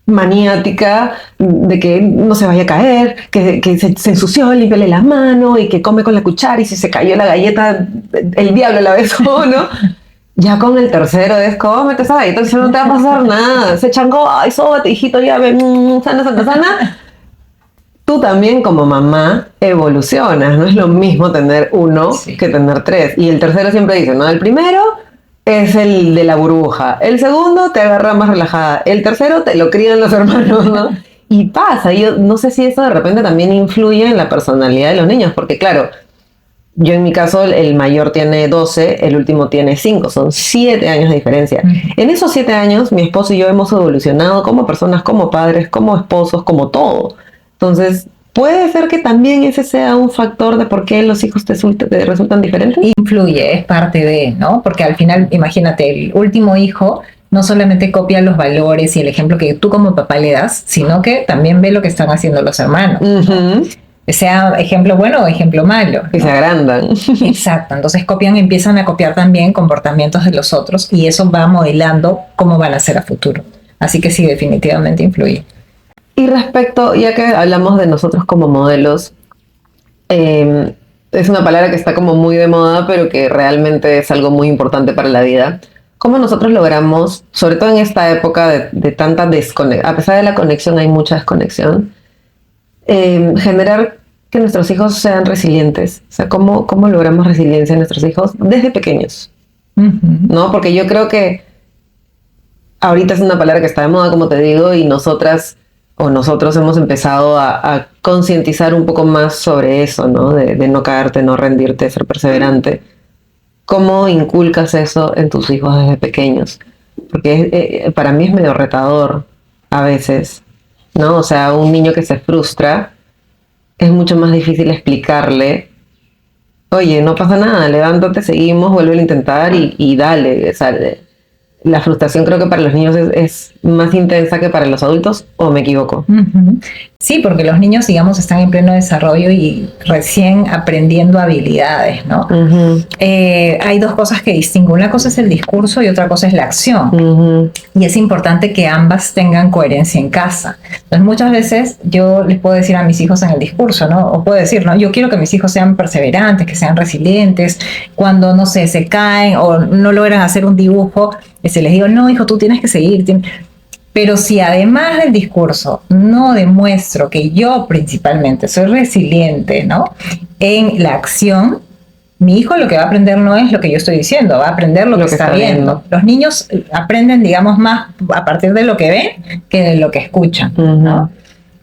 maniática de que no se vaya a caer, que se ensució, límpiale las manos y que come con la cuchara y si se cayó la galleta, el diablo la besó, ¿no? Ya con el tercero es cómete esa galleta, no te va a pasar nada. Se changó, ay, sóbate, hijito, ya ve, sana. Tú también como mamá evolucionas, no es lo mismo tener 1 que tener 3. Y el tercero siempre dice, ¿no? El primero es el de la burbuja, el segundo te agarra más relajada, el tercero te lo crían los hermanos, ¿no? Y pasa, yo no sé si eso de repente también influye en la personalidad de los niños, porque claro, yo en mi caso el mayor tiene 12, el último tiene 5, son 7 años de diferencia. En esos 7 años mi esposo y yo hemos evolucionado como personas, como padres, como esposos, como todo. Entonces, ¿puede ser que también ese sea un factor de por qué los hijos te resultan diferentes? Influye, es parte de, ¿no? Porque al final, imagínate, el último hijo no solamente copia los valores y el ejemplo que tú como papá le das, sino que también ve lo que están haciendo los hermanos, ¿no? Sea ejemplo bueno o ejemplo malo, ¿no? Y se agrandan. Exacto, entonces empiezan a copiar también comportamientos de los otros y eso va modelando cómo van a ser a futuro. Así que sí, definitivamente influye. Y respecto, ya que hablamos de nosotros como modelos, es una palabra que está como muy de moda, pero que realmente es algo muy importante para la vida. ¿Cómo nosotros logramos, sobre todo en esta época de tanta desconexión, a pesar de la conexión hay mucha desconexión, generar que nuestros hijos sean resilientes? O sea, ¿cómo logramos resiliencia en nuestros hijos desde pequeños? ¿No? Porque yo creo que ahorita es una palabra que está de moda, como te digo, y nosotros hemos empezado a concientizar un poco más sobre eso, ¿no? De no caerte, no rendirte, ser perseverante. ¿Cómo inculcas eso en tus hijos desde pequeños? Porque para mí es medio retador a veces, ¿no? O sea, un niño que se frustra, es mucho más difícil explicarle, oye, no pasa nada, levántate, seguimos, vuelve a intentar y dale. O sea, la frustración creo que para los niños es más intensa que para los adultos, ¿o me equivoco? Sí, porque los niños, digamos, están en pleno desarrollo y recién aprendiendo habilidades, ¿no? Hay 2 cosas que distingo. Una cosa es el discurso y otra cosa es la acción. Y es importante que ambas tengan coherencia en casa. Entonces, muchas veces yo les puedo decir a mis hijos en el discurso, ¿no? O puedo decir, ¿no? Yo quiero que mis hijos sean perseverantes, que sean resilientes. Cuando, no sé, se caen o no logran hacer un dibujo, les digo, no, hijo, tú tienes que seguir. Pero si además del discurso no demuestro que yo principalmente soy resiliente, ¿no? En la acción, mi hijo lo que va a aprender no es lo que yo estoy diciendo, va a aprender lo que está viendo. Los niños aprenden, digamos, más a partir de lo que ven que de lo que escuchan, ¿no?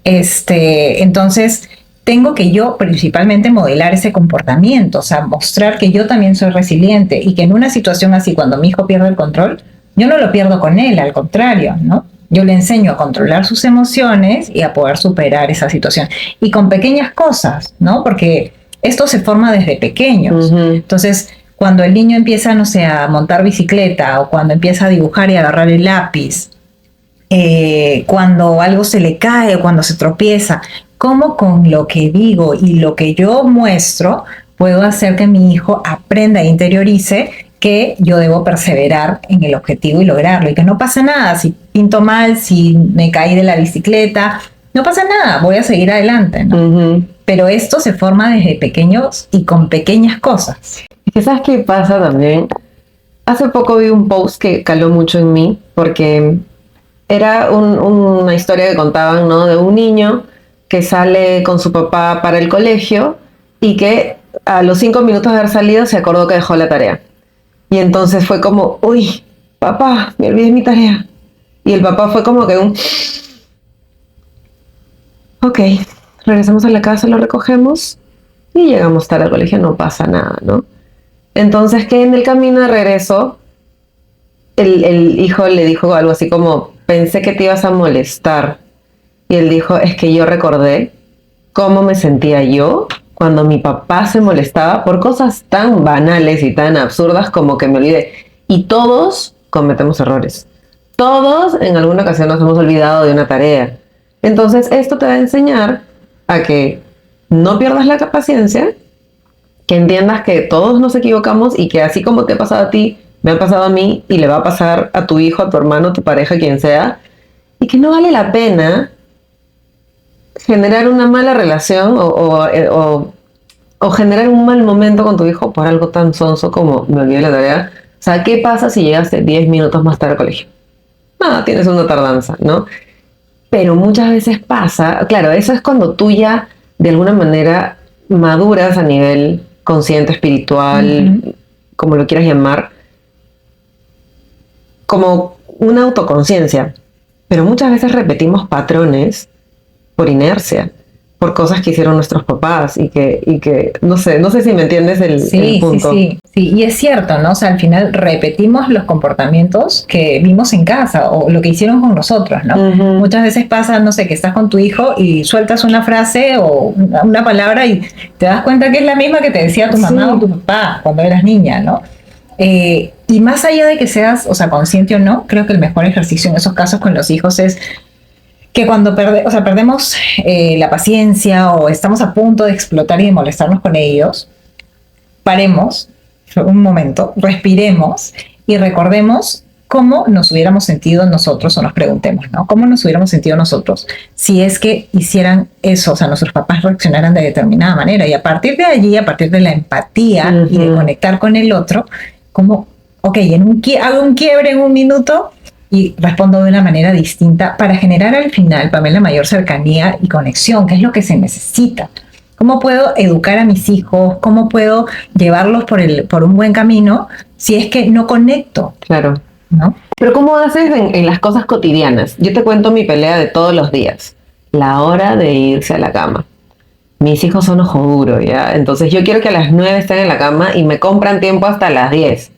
Entonces, tengo que yo principalmente modelar ese comportamiento, o sea, mostrar que yo también soy resiliente y que en una situación así, cuando mi hijo pierde el control, yo no lo pierdo con él, al contrario, ¿no? Yo le enseño a controlar sus emociones y a poder superar esa situación. Y con pequeñas cosas, ¿no? Porque esto se forma desde pequeños. Entonces, cuando el niño empieza, no sé, a montar bicicleta, o cuando empieza a dibujar y a agarrar el lápiz, cuando algo se le cae o cuando se tropieza, cómo con lo que digo y lo que yo muestro puedo hacer que mi hijo aprenda e interiorice que yo debo perseverar en el objetivo y lograrlo, y que no pasa nada si pinto mal, si me caí de la bicicleta, no pasa nada, voy a seguir adelante, ¿no? Pero esto se forma desde pequeños y con pequeñas cosas. ¿Y sabes qué pasa también? Hace poco vi un post que caló mucho en mí, porque era una historia que contaban, ¿no? De un niño que sale con su papá para el colegio y que a los 5 minutos de haber salido se acordó que dejó la tarea. Y entonces fue como, uy, papá, me olvidé mi tarea. Y el papá fue como que ok, regresamos a la casa, lo recogemos y llegamos tarde al colegio, no pasa nada, ¿no? Entonces que en el camino de regreso, el hijo le dijo algo así como, pensé que te ibas a molestar. Y él dijo, es que yo recordé cómo me sentía yo cuando mi papá se molestaba por cosas tan banales y tan absurdas como que me olvidé. Y todos cometemos errores. Todos en alguna ocasión nos hemos olvidado de una tarea. Entonces esto te va a enseñar a que no pierdas la paciencia, que entiendas que todos nos equivocamos y que así como te ha pasado a ti, me ha pasado a mí y le va a pasar a tu hijo, a tu hermano, a tu pareja, quien sea, y que no vale la pena generar una mala relación o generar un mal momento con tu hijo por algo tan sonso como me olvidé la tarea. O sea, ¿qué pasa si llegaste 10 minutos más tarde al colegio? Nada, tienes una tardanza, ¿no? Pero muchas veces pasa, claro, eso es cuando tú ya de alguna manera maduras a nivel consciente, espiritual, como lo quieras llamar, como una autoconciencia. Pero muchas veces repetimos patrones por inercia, por cosas que hicieron nuestros papás y que no sé si me entiendes el punto. Sí, y es cierto, ¿no? O sea, al final repetimos los comportamientos que vimos en casa o lo que hicieron con nosotros, ¿no? Muchas veces pasa, no sé, que estás con tu hijo y sueltas una frase o una palabra y te das cuenta que es la misma que te decía tu mamá o tu papá cuando eras niña, ¿no? Y más allá de que seas, o sea, consciente o no, creo que el mejor ejercicio en esos casos con los hijos es que cuando perdemos la paciencia o estamos a punto de explotar y de molestarnos con ellos, paremos un momento, respiremos y recordemos cómo nos hubiéramos sentido nosotros, o nos preguntemos, ¿no? ¿Cómo nos hubiéramos sentido nosotros si es que hicieran eso, o sea, nuestros papás reaccionaran de determinada manera? Y a partir de allí, a partir de la empatía y de conectar con el otro, como, ok, hago un quiebre en un minuto y respondo de una manera distinta para generar al final, Pamela, mayor cercanía y conexión, que es lo que se necesita. ¿Cómo puedo educar a mis hijos? ¿Cómo puedo llevarlos por un buen camino si es que no conecto? Claro. ¿No? Pero ¿cómo haces en las cosas cotidianas? Yo te cuento mi pelea de todos los días. La hora de irse a la cama. Mis hijos son ojo duro, ¿ya? Entonces yo quiero que a las 9 estén en la cama y me compran tiempo hasta las 10.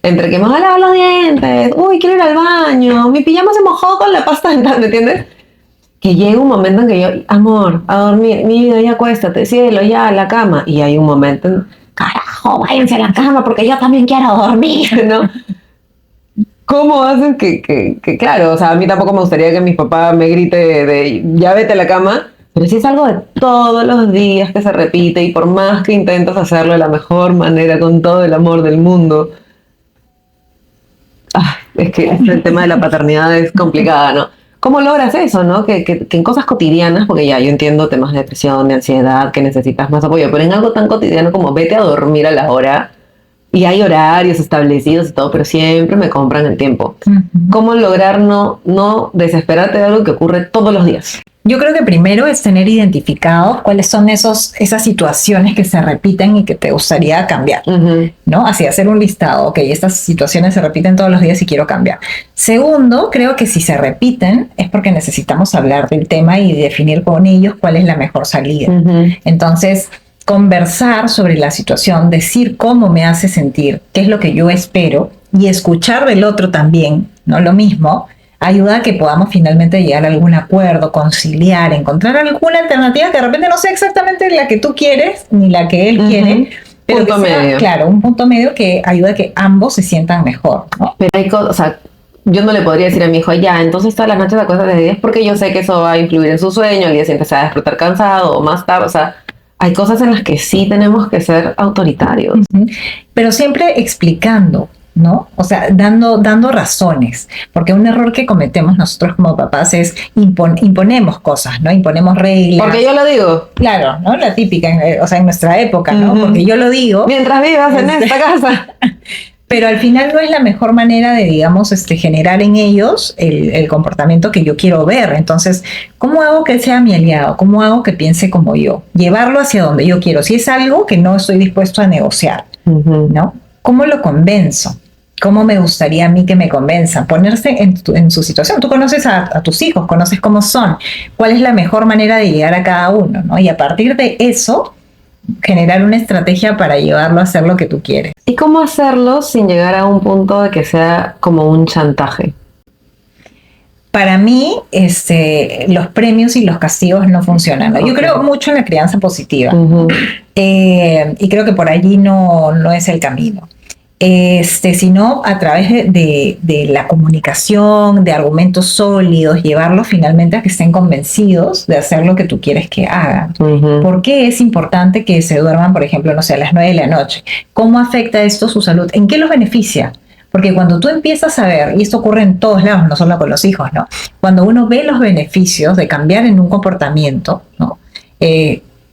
Entre que me voy a lavar los dientes, uy, quiero ir al baño, mi pijama se mojó con la pasta dental, ¿me entiendes? Que llega un momento en que yo, amor, a dormir, mi vida, ya acuéstate, cielo, ya a la cama. Y hay un momento en, carajo, váyanse a la cama porque yo también quiero dormir, ¿no? ¿Cómo hacen que claro, o sea, a mí tampoco me gustaría que mi papá me grite de ya vete a la cama, pero si es algo de todos los días que se repite y por más que intentas hacerlo de la mejor manera, con todo el amor del mundo, es que el tema de la paternidad es complicada, ¿no? ¿Cómo logras eso, no? Que en cosas cotidianas, porque ya yo entiendo temas de depresión, de ansiedad, que necesitas más apoyo, pero en algo tan cotidiano como vete a dormir a la hora, y hay horarios establecidos y todo, pero siempre me compran el tiempo. ¿Cómo lograr no desesperarte de algo que ocurre todos los días? Yo creo que primero es tener identificados cuáles son esas situaciones que se repiten y que te gustaría cambiar, ¿no? Así, hacer un listado, ok, estas situaciones se repiten todos los días y quiero cambiar. Segundo, creo que si se repiten es porque necesitamos hablar del tema y definir con ellos cuál es la mejor salida. Entonces, conversar sobre la situación, decir cómo me hace sentir, qué es lo que yo espero y escuchar del otro también, ¿no? Lo mismo, ayuda a que podamos finalmente llegar a algún acuerdo, conciliar, encontrar alguna alternativa que de repente no sea exactamente la que tú quieres ni la que él quiere, pero punto que sea, medio. claro, un punto medio que ayuda a que ambos se sientan mejor, ¿no? Pero hay cosas, o sea, yo no le podría decir a mi hijo, ya, entonces todas las noches te acuestas de 10 porque yo sé que eso va a influir en su sueño, el día siguiente se va a despertar cansado o más tarde, o sea, hay cosas en las que sí tenemos que ser autoritarios. Pero siempre explicando, ¿no? O sea, dando razones, porque un error que cometemos nosotros como papás es imponemos cosas, ¿no? Imponemos reglas. Porque yo lo digo. Claro, ¿no? La típica, o sea, en nuestra época, ¿no? Porque yo lo digo. Mientras vivas en esta casa. Pero al final no es la mejor manera de, digamos, generar en ellos el comportamiento que yo quiero ver. Entonces, ¿cómo hago que él sea mi aliado? ¿Cómo hago que piense como yo? Llevarlo hacia donde yo quiero. Si es algo que no estoy dispuesto a negociar, ¿no? ¿Cómo lo convenzo? ¿Cómo me gustaría a mí que me convenzan? Ponerse en su situación. Tú conoces a tus hijos, conoces cómo son, cuál es la mejor manera de llegar a cada uno, ¿no? Y a partir de eso, generar una estrategia para llevarlo a hacer lo que tú quieres. ¿Y cómo hacerlo sin llegar a un punto de que sea como un chantaje? Para mí, los premios y los castigos no funcionan, ¿no? Okay. Yo creo mucho en la crianza positiva y creo que por allí no es el camino. Sino a través de la comunicación, de argumentos sólidos, llevarlos finalmente a que estén convencidos de hacer lo que tú quieres que hagan. ¿Por qué es importante que se duerman, por ejemplo, no sé, a las 9 de la noche? ¿Cómo afecta esto su salud? ¿En qué los beneficia? Porque cuando tú empiezas a ver, y esto ocurre en todos lados, no solo con los hijos, ¿no? Cuando uno ve los beneficios de cambiar en un comportamiento, ¿no?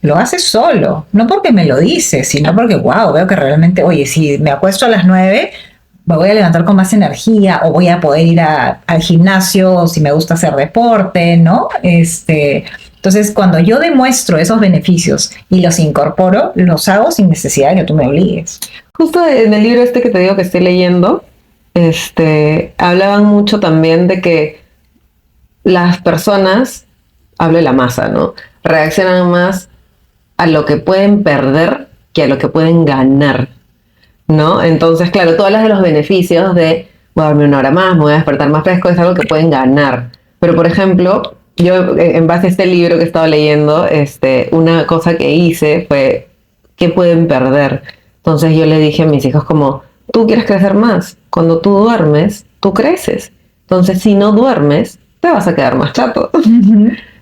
Lo haces solo, no porque me lo dices, sino porque, wow, veo que realmente, oye, si me acuesto a las 9, me voy a levantar con más energía o voy a poder ir al gimnasio si me gusta hacer deporte, ¿no? Entonces, cuando yo demuestro esos beneficios y los incorporo, los hago sin necesidad de que tú me obligues. Justo en el libro que te digo que estoy leyendo, hablaban mucho también de que las personas, hablo de la masa, ¿no? Reaccionan más a lo que pueden perder que a lo que pueden ganar, ¿no? Entonces, claro, tú hablas de los beneficios de voy a dormir una hora más, me voy a despertar más fresco, es algo que pueden ganar. Pero, por ejemplo, yo, en base a este libro que he estado leyendo, una cosa que hice fue, ¿qué pueden perder? Entonces yo le dije a mis hijos como, tú quieres crecer más, cuando tú duermes, tú creces. Entonces, si no duermes, te vas a quedar más chato.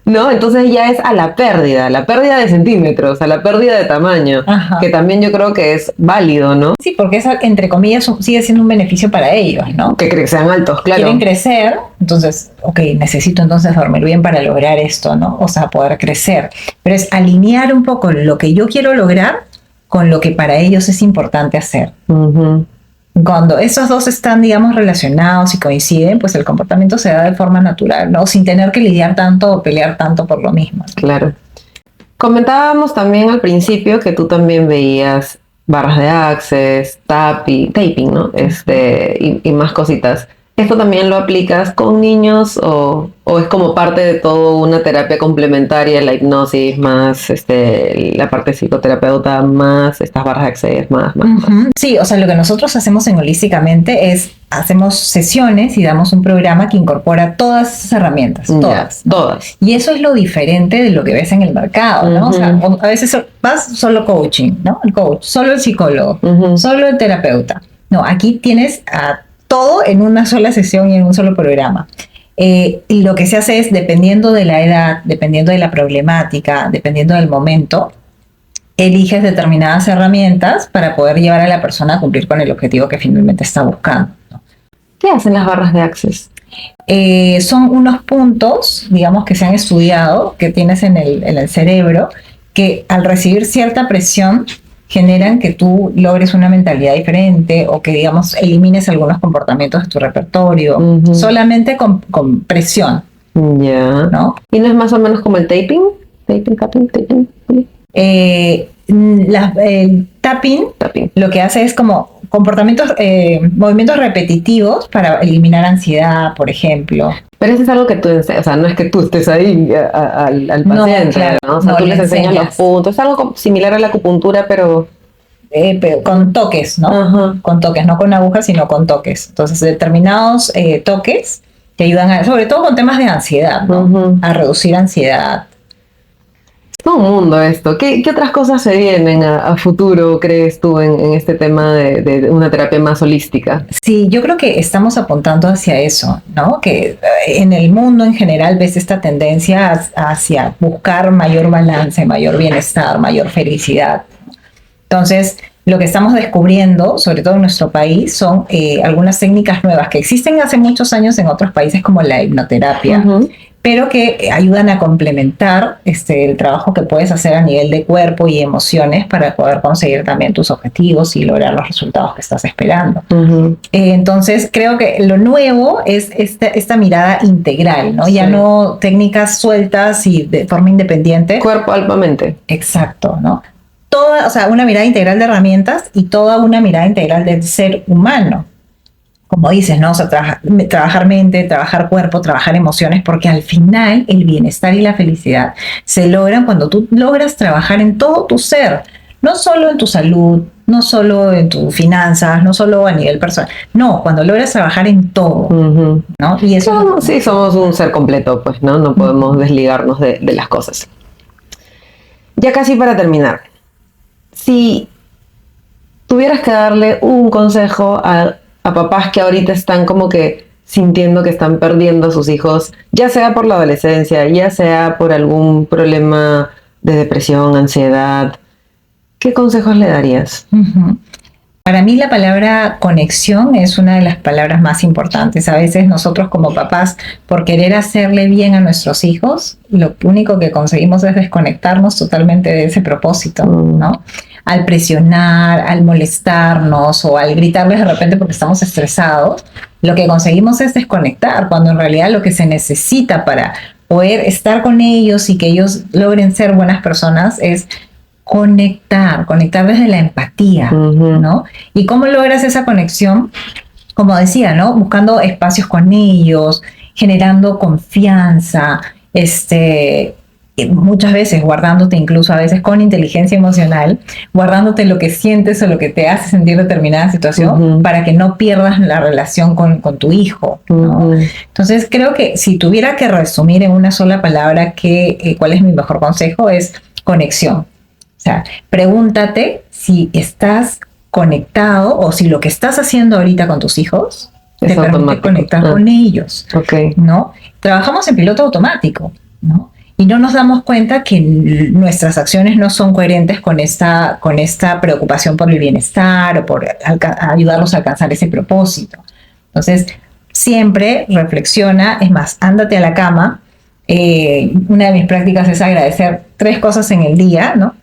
¿No? Entonces ya es a la pérdida de centímetros, a la pérdida de tamaño, que también yo creo que es válido, ¿no? Sí, porque eso, entre comillas, sigue siendo un beneficio para ellos, ¿no? Que sean altos, claro. Quieren crecer, entonces, ok, necesito entonces dormir bien para lograr esto, ¿no? O sea, poder crecer. Pero es alinear un poco lo que yo quiero lograr con lo que para ellos es importante hacer. Cuando esos dos están, digamos, relacionados y coinciden, pues el comportamiento se da de forma natural, ¿no? Sin tener que lidiar tanto o pelear tanto por lo mismo, ¿no? Claro. Comentábamos también al principio que tú también veías barras de access, taping, ¿no? Y más cositas. ¿Esto también lo aplicas con niños o es como parte de toda una terapia complementaria, la hipnosis más la parte psicoterapeuta más estas barras de access más? Sí, o sea, lo que nosotros hacemos en Holísticamente es hacemos sesiones y damos un programa que incorpora todas esas herramientas, todas. Todas. Y eso es lo diferente de lo que ves en el mercado, ¿no? O sea, a veces vas solo coaching, ¿no? El coach, solo el psicólogo, solo el terapeuta. No, aquí tienes a todo en una sola sesión y en un solo programa. Y lo que se hace es, dependiendo de la edad, dependiendo de la problemática, dependiendo del momento, eliges determinadas herramientas para poder llevar a la persona a cumplir con el objetivo que finalmente está buscando, ¿no? ¿Qué hacen las barras de access? Son unos puntos, digamos, que se han estudiado, que tienes en el cerebro, que al recibir cierta presión generan que tú logres una mentalidad diferente o que, digamos, elimines algunos comportamientos de tu repertorio, solamente con presión. Ya. ¿No? ¿Y no es más o menos como el taping? Taping. El tapping lo que hace es como comportamientos, movimientos repetitivos para eliminar ansiedad, por ejemplo. Pero eso es algo que tú enseñas, o sea, no es que tú estés ahí al paciente, no, claro, ¿no? O sea, tú les enseñas los puntos. Es algo similar a la acupuntura, pero con toques, ¿no? Con toques, no con agujas, sino con toques. Entonces, determinados toques que ayudan sobre todo con temas de ansiedad, ¿no? A reducir ansiedad. Es todo un mundo esto. ¿Qué otras cosas se vienen a futuro, crees tú, en este tema de una terapia más holística? Sí, yo creo que estamos apuntando hacia eso, ¿no? Que en el mundo en general ves esta tendencia hacia buscar mayor balance, mayor bienestar, mayor felicidad. Entonces, lo que estamos descubriendo, sobre todo en nuestro país, son algunas técnicas nuevas que existen hace muchos años en otros países como la hipnoterapia, pero que ayudan a complementar el trabajo que puedes hacer a nivel de cuerpo y emociones para poder conseguir también tus objetivos y lograr los resultados que estás esperando. Entonces, creo que lo nuevo es esta mirada integral, ¿no? Sí. Ya no técnicas sueltas y de forma independiente. Cuerpo, alma, mente. Exacto, ¿no? O sea, una mirada integral de herramientas y toda una mirada integral del ser humano. Como dices, ¿no? O sea, trabajar mente, trabajar cuerpo, trabajar emociones, porque al final el bienestar y la felicidad se logran cuando tú logras trabajar en todo tu ser, no solo en tu salud, no solo en tus finanzas, no solo a nivel personal, no, cuando logras trabajar en todo, ¿no? Y eso sí, somos un ser completo, pues, ¿no? No podemos desligarnos de las cosas. Ya casi para terminar, si tuvieras que darle un consejo a papás que ahorita están como que sintiendo que están perdiendo a sus hijos, ya sea por la adolescencia, ya sea por algún problema de depresión, ansiedad, ¿qué consejos le darías? Para mí la palabra conexión es una de las palabras más importantes. A veces nosotros como papás, por querer hacerle bien a nuestros hijos, lo único que conseguimos es desconectarnos totalmente de ese propósito, ¿no? Al presionar, al molestarnos o al gritarles de repente porque estamos estresados, lo que conseguimos es desconectar, cuando en realidad lo que se necesita para poder estar con ellos y que ellos logren ser buenas personas es conectar desde la empatía, ¿no? ¿Y cómo logras esa conexión? Como decía, ¿no? Buscando espacios con ellos, generando confianza, muchas veces guardándote, incluso a veces con inteligencia emocional, guardándote lo que sientes o lo que te hace sentir determinada situación para que no pierdas la relación con tu hijo, ¿no? Entonces creo que si tuviera que resumir en una sola palabra cuál es mi mejor consejo es conexión. O sea, pregúntate si estás conectado o si lo que estás haciendo ahorita con tus hijos te permite conectar con ellos, ¿no? Trabajamos en piloto automático, ¿no? Y no nos damos cuenta que nuestras acciones no son coherentes con esta preocupación por el bienestar o por ayudarlos a alcanzar ese propósito. Entonces, siempre reflexiona, es más, ándate a la cama. Una de mis prácticas es agradecer 3 cosas en el día, ¿no?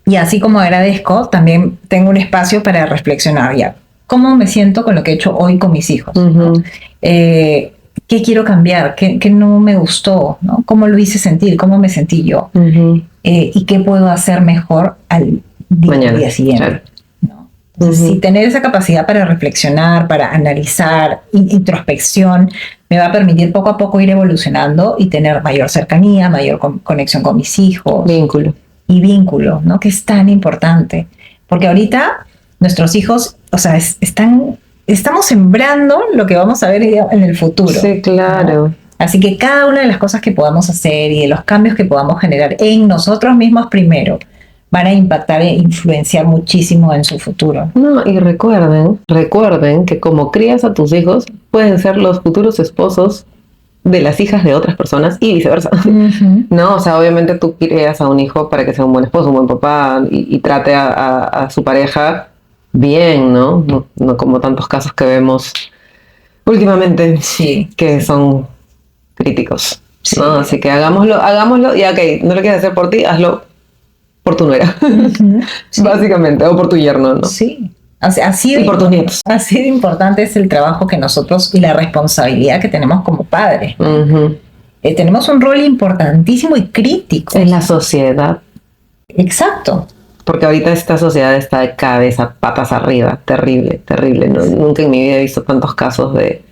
Y así como agradezco, también tengo un espacio para reflexionar ya. ¿Cómo me siento con lo que he hecho hoy con mis hijos? ¿No? ¿Qué quiero cambiar? ¿Qué no me gustó? ¿No? ¿Cómo lo hice sentir? ¿Cómo me sentí yo? ¿Y qué puedo hacer mejor al día siguiente? Claro. ¿No? Entonces, si tener esa capacidad para reflexionar, para analizar, introspección, me va a permitir poco a poco ir evolucionando y tener mayor cercanía, mayor conexión con mis hijos. Vínculo, ¿no? Que es tan importante. Porque ahorita nuestros hijos, o sea, estamos sembrando lo que vamos a ver en el futuro. Sí, claro. ¿No? Así que cada una de las cosas que podamos hacer y de los cambios que podamos generar en nosotros mismos primero van a impactar e influenciar muchísimo en su futuro. No, y recuerden que como crías a tus hijos, pueden ser los futuros esposos de las hijas de otras personas y viceversa. No, o sea, obviamente tú crías a un hijo para que sea un buen esposo, un buen papá y trate a su pareja bien, ¿no? No como tantos casos que vemos últimamente, que son críticos, ¿no? Así que hagámoslo, y ok, no lo quieres hacer por ti, hazlo por tu nuera, básicamente, o por tu yerno, ¿no? Sí. Y por tus nietos. Así de importante es el trabajo que nosotros y la responsabilidad que tenemos como padres. Tenemos un rol importantísimo y crítico. En la sociedad. Exacto. Porque ahorita esta sociedad está de cabeza, patas arriba, terrible. No, nunca en mi vida he visto tantos casos de...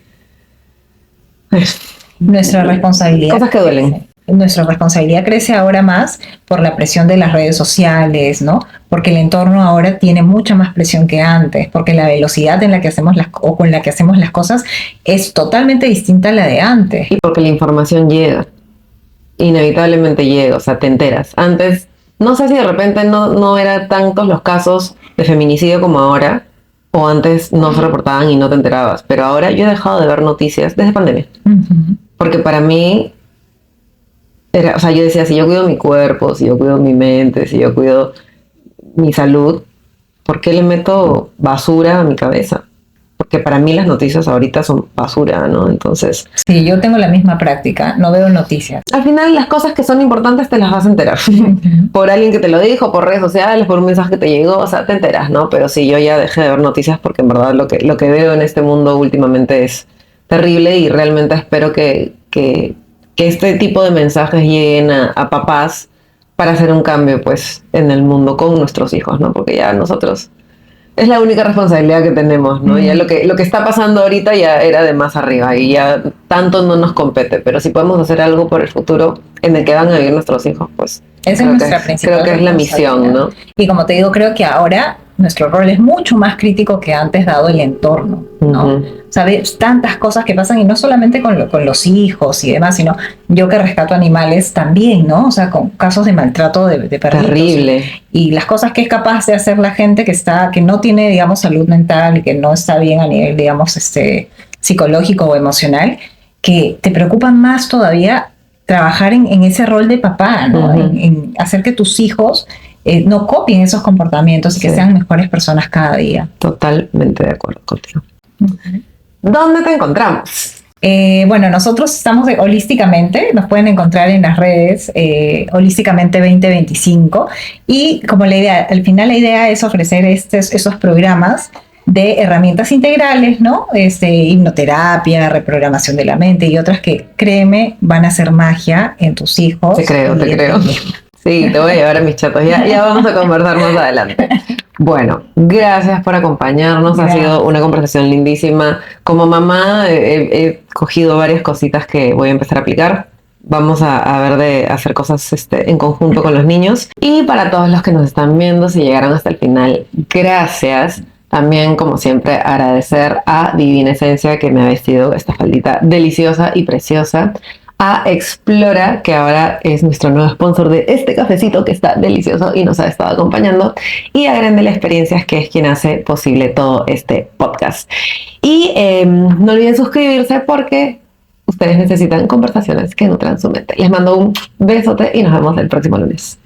Nuestra responsabilidad. Cosas que duelen. nuestra responsabilidad crece ahora más por la presión de las redes sociales, ¿no? Porque el entorno ahora tiene mucha más presión que antes, porque la velocidad en la que hacemos o con la que hacemos las cosas es totalmente distinta a la de antes. Y porque la información llega, inevitablemente llega, o sea, te enteras. Antes, no sé si de repente no eran tantos los casos de feminicidio como ahora, o antes no se reportaban y no te enterabas, pero ahora yo he dejado de ver noticias desde pandemia. Porque para mí o sea, yo decía, si yo cuido mi cuerpo, si yo cuido mi mente, si yo cuido mi salud, ¿por qué le meto basura a mi cabeza? Porque para mí las noticias ahorita son basura, ¿no? Entonces... Sí, yo tengo la misma práctica, no veo noticias. Al final las cosas que son importantes te las vas a enterar. Por alguien que te lo dijo, por redes sociales, por un mensaje que te llegó, o sea, te enteras, ¿no? Pero sí, yo ya dejé de ver noticias porque en verdad lo que veo en este mundo últimamente es terrible y realmente espero que este tipo de mensajes lleguen a papás para hacer un cambio, pues, en el mundo con nuestros hijos, ¿no? Porque ya nosotros... Es la única responsabilidad que tenemos, ¿no? Ya lo que está pasando ahorita ya era de más arriba y ya tanto no nos compete, pero si podemos hacer algo por el futuro en el que van a vivir nuestros hijos, pues esa es nuestra principal creo que es la misión, ¿no? Y como te digo, creo que ahora nuestro rol es mucho más crítico que antes, dado el entorno, ¿no? Sabes, tantas cosas que pasan y no solamente con los hijos y demás, sino yo que rescato animales también, ¿no? O sea, con casos de maltrato de perritos. Terrible. Y las cosas que es capaz de hacer la gente que no tiene, digamos, salud mental y que no está bien a nivel, digamos, psicológico o emocional, que te preocupan más todavía trabajar en ese rol de papá, ¿no? En hacer que tus hijos no copien esos comportamientos y que sean mejores personas cada día. Totalmente de acuerdo contigo. ¿Dónde te encontramos? Bueno, nosotros estamos holísticamente, nos pueden encontrar en las redes holísticamente 2025 y como al final la idea es ofrecer esos programas de herramientas integrales, ¿no? Hipnoterapia, reprogramación de la mente y otras que, créeme, van a hacer magia en tus hijos. Te creo. Sí, te voy a llevar a mis chatos. Ya vamos a conversar más adelante. Bueno, gracias por acompañarnos. Ha sido una conversación lindísima. Como mamá he cogido varias cositas que voy a empezar a aplicar. Vamos a ver de hacer cosas en conjunto con los niños. Y para todos los que nos están viendo, si llegaron hasta el final, gracias. También, como siempre, agradecer a Divina Esencia que me ha vestido esta faldita deliciosa y preciosa. A Explora, que ahora es nuestro nuevo sponsor de este cafecito que está delicioso y nos ha estado acompañando. Y a Grendel Experiencias, que es quien hace posible todo este podcast. Y no olviden suscribirse porque ustedes necesitan conversaciones que nutran su mente. Les mando un besote y nos vemos el próximo lunes.